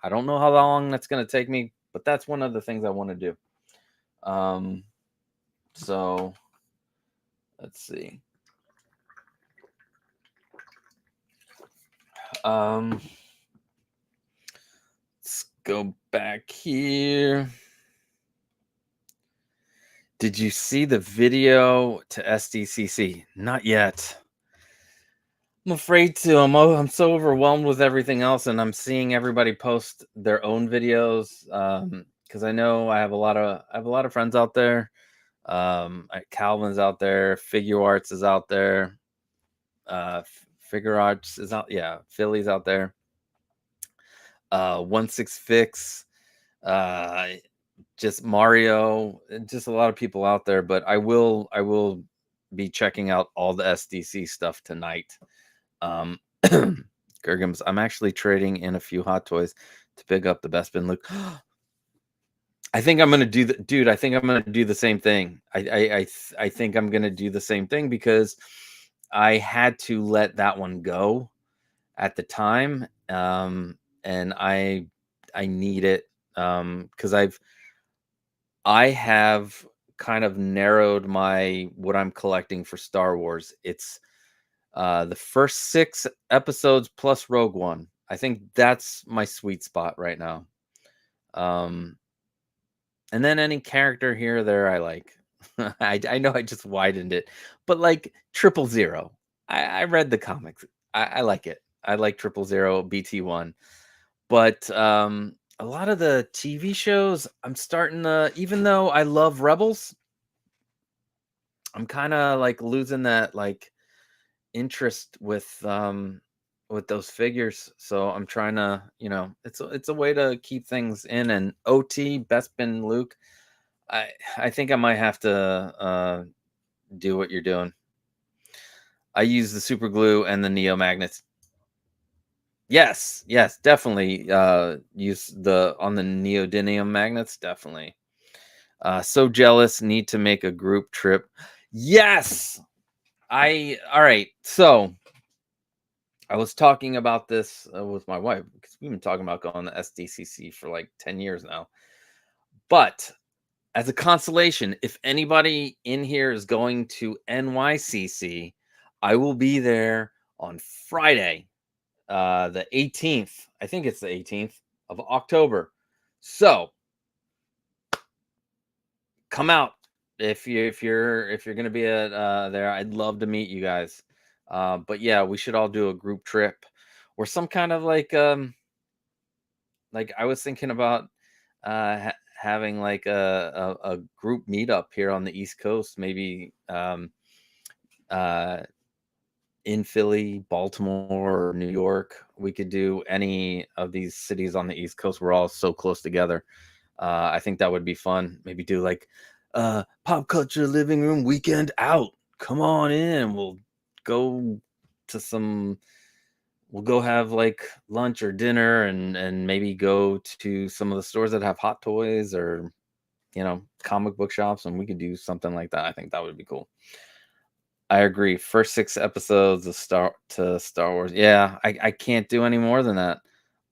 I don't know how long that's going to take me, but that's one of the things I want to do. So let's see. Let's go back here. Did you see the video to SDCC? Not yet. I'm afraid to. I'm so overwhelmed with everything else, and I'm seeing everybody post their own videos. Because I know I have a lot of friends out there. Calvin's out there. Figure Arts is out there. Figure Arts is out. Yeah, Philly's out there. 16 Fix. just Mario, just a lot of people out there. But I will be checking out all the SDC stuff tonight. Gergams, I'm actually trading in a few Hot Toys to pick up the Bespin Luke. I think I'm gonna do the dude. I think I'm gonna do the same thing. I think I'm gonna do the same thing because I had to let that one go at the time, and I need it because I have kind of narrowed my what I'm collecting for Star Wars. It's the first 6 episodes plus Rogue One. I think that's my sweet spot right now. And then any character here or there I like. I know I just widened it, but like 000. I read the comics. I like it. I like 000 BT1. But a lot of the TV shows, I'm starting to, even though I love Rebels, I'm kind of like losing that like interest with those figures. So I'm trying to, it's a way to keep things in. And OT Bespin Luke, I think I might have to do what you're doing. I use the super glue and the neo magnets. Yes, definitely. Use the on the neodymium magnets, definitely. So jealous. Need to make a group trip. Yes. All right. So I was talking about this with my wife because we've been talking about going to SDCC for like 10 years now. But as a consolation, if anybody in here is going to NYCC, I will be there on Friday, the 18th. I think it's the 18th of October. So come out if you're going to be at there. I'd love to meet you guys. But yeah, we should all do a group trip or some kind of like I was thinking about having like a group meetup here on the East Coast, maybe in Philly, Baltimore, or New York. We could do any of these cities on the East Coast. We're all so close together. I think that would be fun. Maybe do like pop culture living room weekend out. Come on in. We'll go to some. We'll go have like lunch or dinner, and maybe go to some of the stores that have Hot Toys or comic book shops, and we could do something like that. I think that would be cool. I agree. First 6 episodes of Star Wars. Yeah, I can't do any more than that.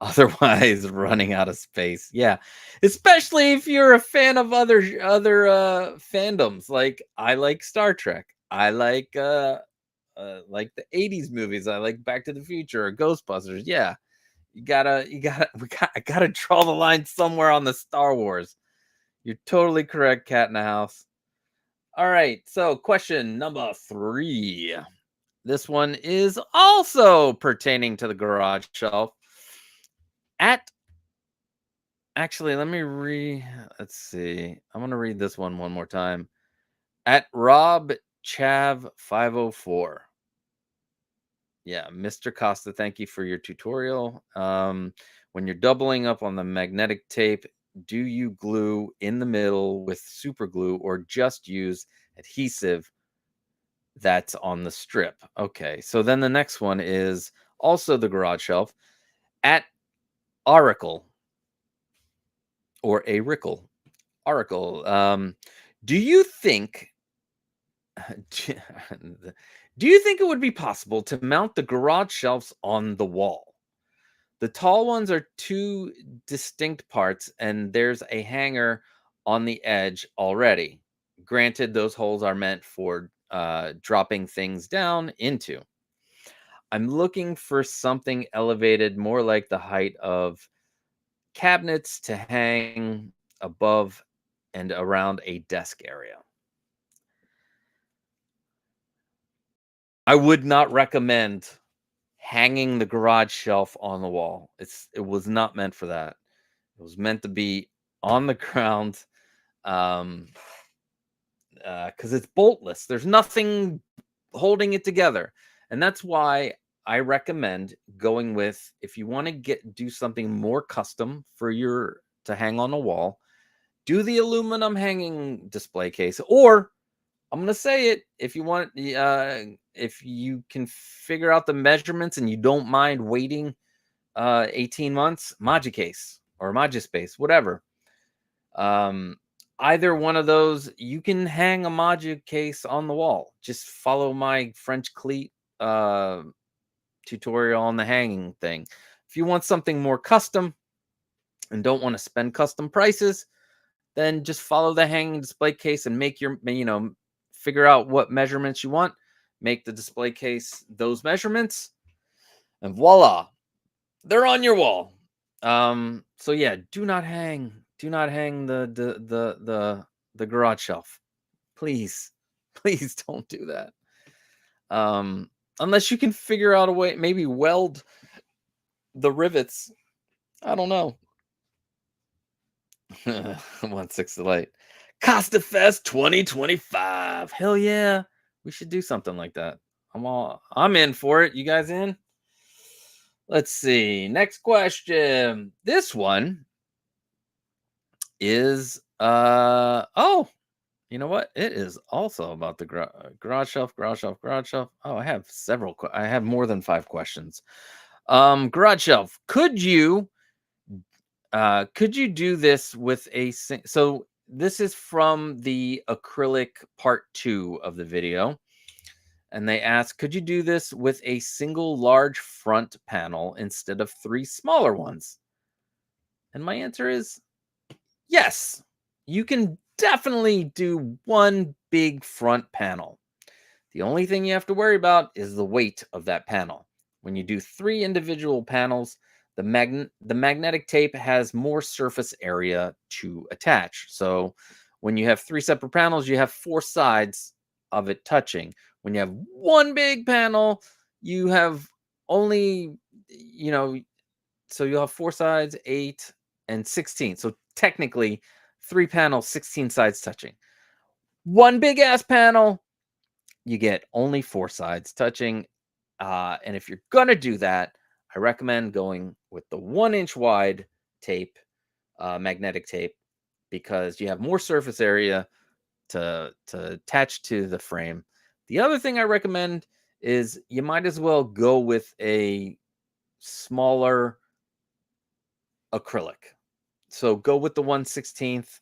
Otherwise, running out of space. Yeah, especially if you're a fan of other fandoms. Like I like Star Trek. I like the 80s movies. I like Back to the Future or Ghostbusters. Yeah, I gotta draw the line somewhere on the Star Wars. You're totally correct, Cat in the House. All right, so question number 3. This one is also pertaining to the garage shelf. Actually, let's see. I'm going to read this one more time. At 𝗙𝗶𝗹𝗆504. Yeah, Mr. Costa, thank you for your tutorial. When you're doubling up on the magnetic tape, do you glue in the middle with super glue or just use adhesive that's on the strip? Okay, so then the next one is also the garage shelf. At Oracle or a Rickle. Oracle. Do you think it would be possible to mount the garage shelves on the wall? The tall ones are 2 distinct parts, and there's a hanger on the edge already. Granted, those holes are meant for dropping things down into. I'm looking for something elevated, more like the height of cabinets to hang above and around a desk area. I would not recommend hanging the garage shelf on the wall. It was not meant for that. It was meant to be on the ground, because it's boltless. There's nothing holding it together, and that's why I recommend going with, if you want to do something more custom to hang on a wall, do the aluminum hanging display case, or I'm gonna say it, if you want, if you can figure out the measurements and you don't mind waiting 18 months, Magicase or Magispace, whatever. Either one of those, you can hang a Magicase on the wall. Just follow my French cleat tutorial on the hanging thing. If you want something more custom and don't want to spend custom prices, then just follow the hanging display case and make your, figure out what measurements you want, make the display case those measurements, and voila, they're on your wall. So yeah, do not hang the garage shelf. Please don't do that. Unless you can figure out a way, maybe weld the rivets. I don't know. 1/6 light. Costa Fest 2025. Hell yeah. We should do something like that. I'm in for it. You guys in? Let's see. Next question. This one is oh, you know what? It is also about the garage shelf. Oh, I have I have more than 5 questions. Garage shelf. Could you do this with a so this is from the acrylic part 2 of the video. And they ask, could you do this with a single large front panel instead of 3 smaller ones? And my answer is yes. You can definitely do one big front panel. The only thing you have to worry about is the weight of that panel. When you do 3 individual panels, the magnetic tape has more surface area to attach. So when you have 3 separate panels, you have 4 sides of it touching. When you have one big panel, you have only, so you'll have 4 sides, 8 and 16. So technically 3 panels, 16 sides touching. One big ass panel, you get only 4 sides touching. And if you're going to do that, I recommend going with the 1-inch wide tape, magnetic tape, because you have more surface area to attach to the frame. The other thing I recommend is you might as well go with a smaller acrylic. So go with the 1/16.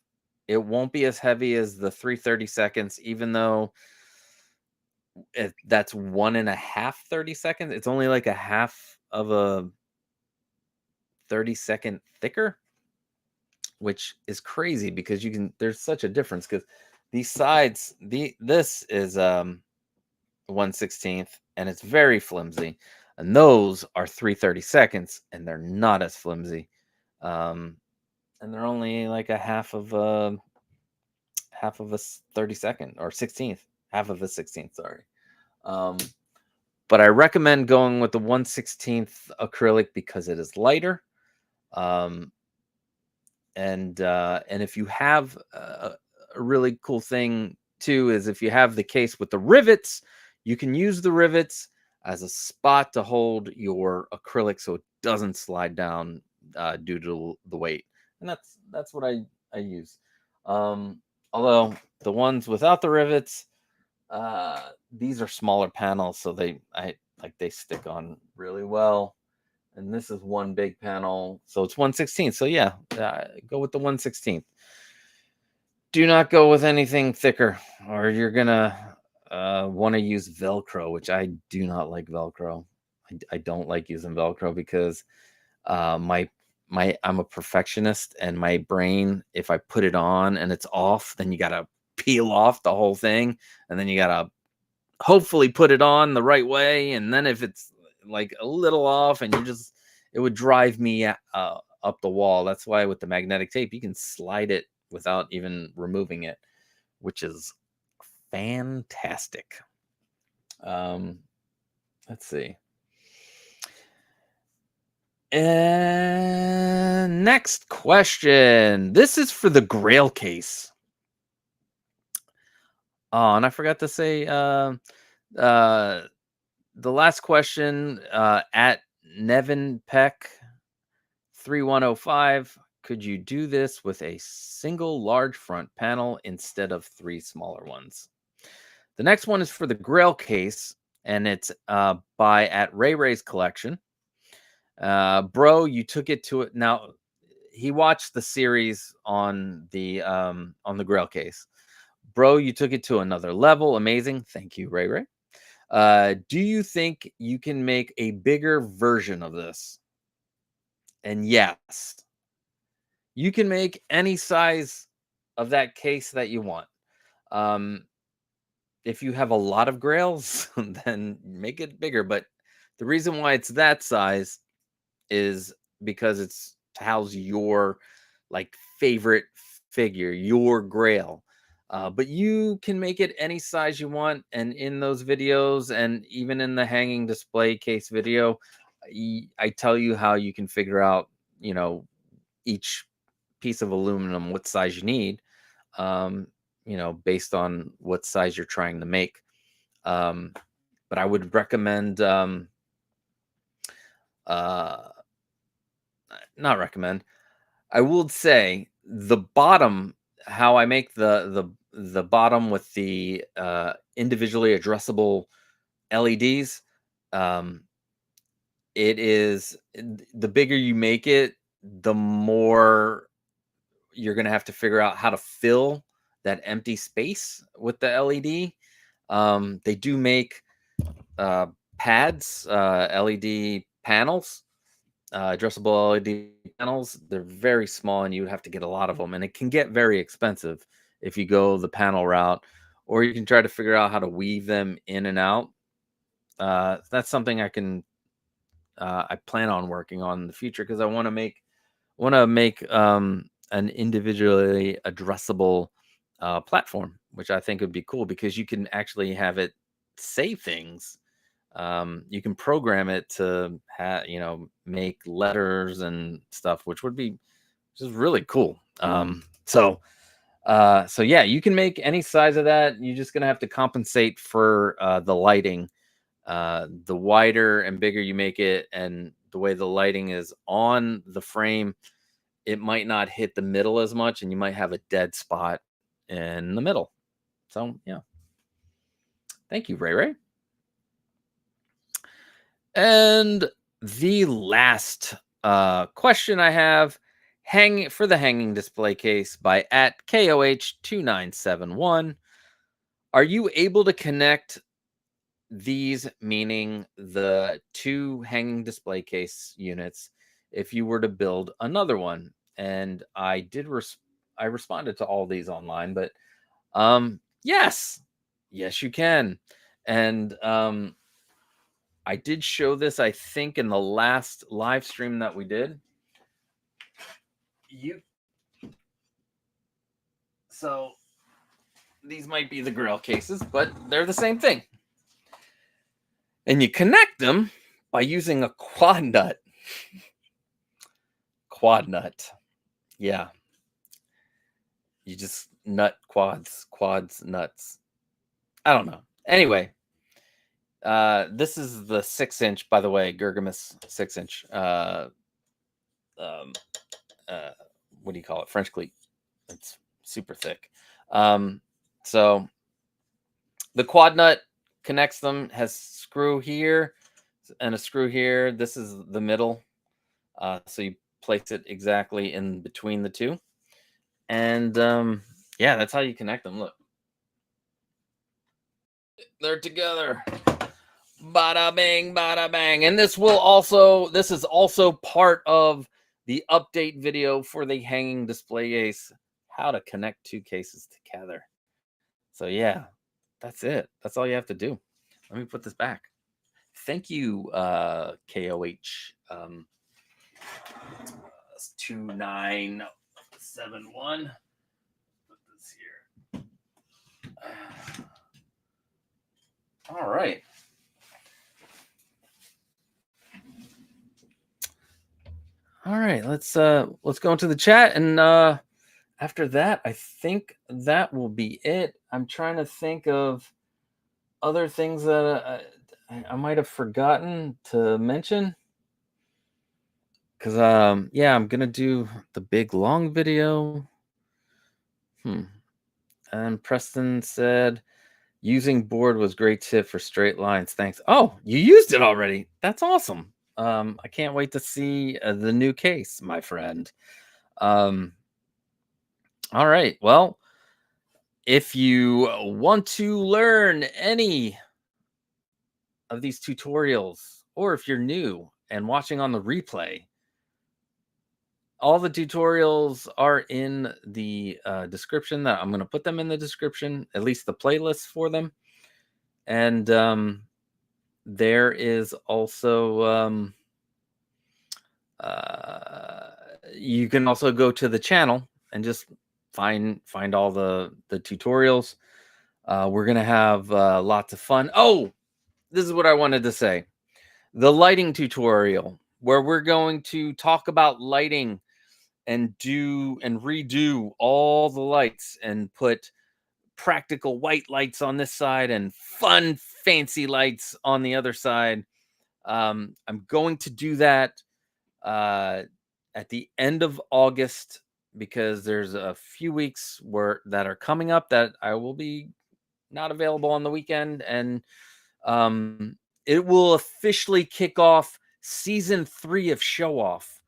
It won't be as heavy as the 3/32, even though that's 1.5 30-seconds. It's only like a half of a 30-second thicker, which is crazy because there's such a difference because these sides, this is 1/16 and it's very flimsy, and those are 3/32 and they're not as flimsy, and they're only like a half of a 32nd or 16th, half of a 16th, sorry. But I recommend going with the 1/16 acrylic because it is lighter. And if you have a really cool thing too is if you have the case with the rivets, you can use the rivets as a spot to hold your acrylic so it doesn't slide down due to the weight. And that's what I use. Although the ones without the rivets, these are smaller panels, so they stick on really well. And this is one big panel, so it's 1/16. So yeah, go with the 1/16. Do not go with anything thicker, or you're gonna want to use Velcro, which I do not like Velcro. I don't like using Velcro because I'm a perfectionist, and my brain, if I put it on and it's off, then you gotta peel off the whole thing, and then you gotta hopefully put it on the right way, and then if it's like a little off, and it would drive me up the wall. That's why with the magnetic tape you can slide it without even removing it, which is fantastic. Let's see. And next question. This is for the Grail case. Oh, and I forgot to say the last question at Nevin Peck 3105. could you do this with a single large front panel instead of 3 smaller ones? The next one is for the Grail case, and it's by at Ray's collection. Bro, you took it to it. Now, he watched the series on the Grail case. Bro, you took it to another level. Amazing. Thank you, Ray. Do you think you can make a bigger version of this? And yes, you can make any size of that case that you want. If you have a lot of grails, then make it bigger. But the reason why it's that size is because it's to house your like favorite figure, your grail. But you can make it any size you want. And in those videos, and even in the hanging display case video, I tell you how you can figure out, each piece of aluminum, what size you need, based on what size you're trying to make. But I would recommend, not recommend, I would say the bottom, how I make the bottom with the individually addressable LEDs. It is the bigger you make it, the more you're going to have to figure out how to fill that empty space with the LED. They do make pads, LED panels, addressable LED panels. They're very small, and you would have to get a lot of them, and it can get very expensive if you go the panel route, or you can try to figure out how to weave them in and out. That's something I plan on working on in the future, because I want to make an individually addressable platform, which I think would be cool, because you can actually have it say things. You can program it to make letters and stuff, which would be just really cool. So yeah, you can make any size of that. You're just gonna have to compensate for the lighting. The wider and bigger you make it, and the way the lighting is on the frame, it might not hit the middle as much, and you might have a dead spot in the middle. So yeah, thank you, Ray. And the last question I have, for the hanging display case by at @KOH2971. Are you able to connect these, meaning the 2 hanging display case units, if you were to build another one? And I did I responded to all these online, but yes, you can. And I did show this, I think, in the last live stream that we did. So these might be the Grail cases, but they're the same thing. And you connect them by using a quad nut. Quad nut. Yeah. You just nut quads, nuts. I don't know. Anyway, this is the 6-inch, by the way, 𝗙𝗶𝗹𝗆 6-inch. What do you call it? French cleat. It's super thick. So the quad nut connects them, has screw here and a screw here. This is the middle. So you place it exactly in between the two. And yeah, that's how you connect them. Look. They're together. Bada bang, bada bang. And this is also part of the update video for the hanging display case, how to connect 2 cases together. So yeah, that's it. That's all you have to do. Let me put this back. Thank you, KOH 2971. Put this here. All right. All right, let's go into the chat, and after that, I think that will be it. I'm trying to think of other things that I might have forgotten to mention. Because yeah, I'm gonna do the big long video. And Preston said using board was great tip for straight lines. Thanks. Oh, you used it already. That's awesome. I can't wait to see the new case, my friend. All right. Well, if you want to learn any of these tutorials, or if you're new and watching on the replay, all the tutorials are in the description. That I'm going to put them in the description, at least the playlists for them. And there is also you can also go to the channel and just find all the tutorials. We're gonna have lots of fun. Oh, this is what I wanted to say. The lighting tutorial, where we're going to talk about lighting and do and redo all the lights and put practical white lights on this side and fun fancy lights on the other side. I'm going to do that at the end of August, because there's a few weeks that are coming up that I will be not available on the weekend, and it will officially kick off season 3 of Show Off.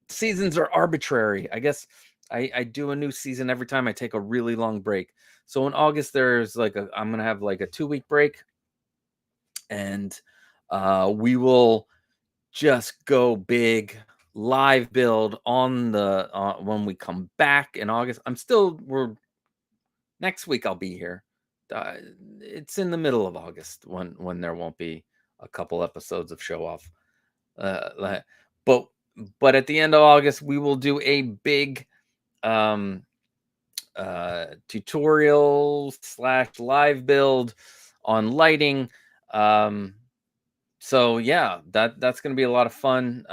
Seasons are arbitrary. I guess I do a new season every time I take a really long break. So in August, there's I'm gonna have like a 2-week break, and we will just go big live build on the when we come back in August. Next week I'll be here. It's in the middle of August when there won't be a couple episodes of Show Off. But at the end of August we will do a big tutorial / live build on lighting. So yeah, that's going to be a lot of fun.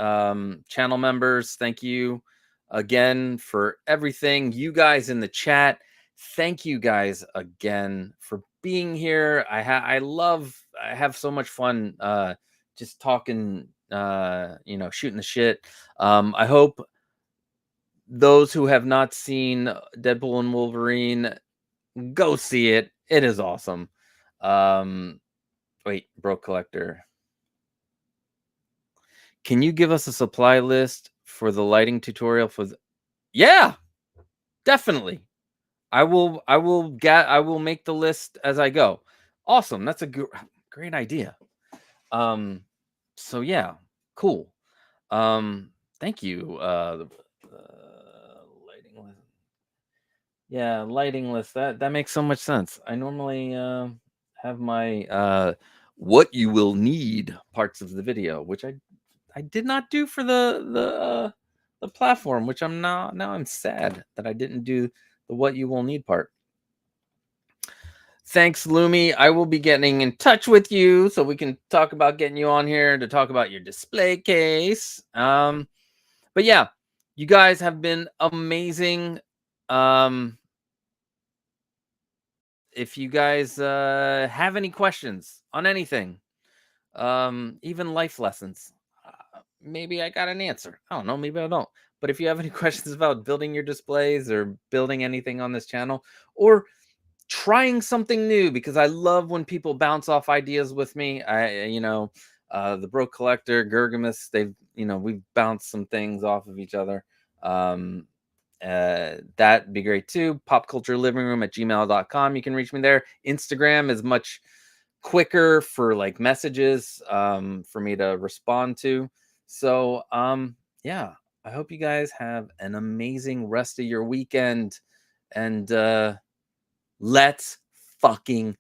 Channel members, thank you again for everything. You guys in the chat, thank you guys again for being here. I have so much fun just talking, shooting the shit. I hope those who have not seen Deadpool and Wolverine, go see it. It is awesome. Wait, Broke Collector, can you give us a supply list for the lighting tutorial yeah, definitely. I will make the list as I go. Awesome. That's a great idea. So yeah, cool. Thank you. Lighting list. Yeah, lighting list. That makes so much sense. I normally have my what you will need parts of the video, which I did not do for the platform, which now I'm sad that I didn't do the what you will need part. Thanks, Lumi. I will be getting in touch with you so we can talk about getting you on here to talk about your display case. But yeah, you guys have been amazing. If you guys have any questions on anything, even life lessons, maybe I got an answer. I don't know, maybe I don't. But if you have any questions about building your displays or building anything on this channel, or trying something new, because I love when people bounce off ideas with me. The Broke Collector, 𝗙𝗶𝗹𝗆, we've bounced some things off of each other. That'd be great too. popculturelivingroom@gmail.com. You can reach me there. Instagram is much quicker for like messages for me to respond to. So yeah, I hope you guys have an amazing rest of your weekend, and let's fucking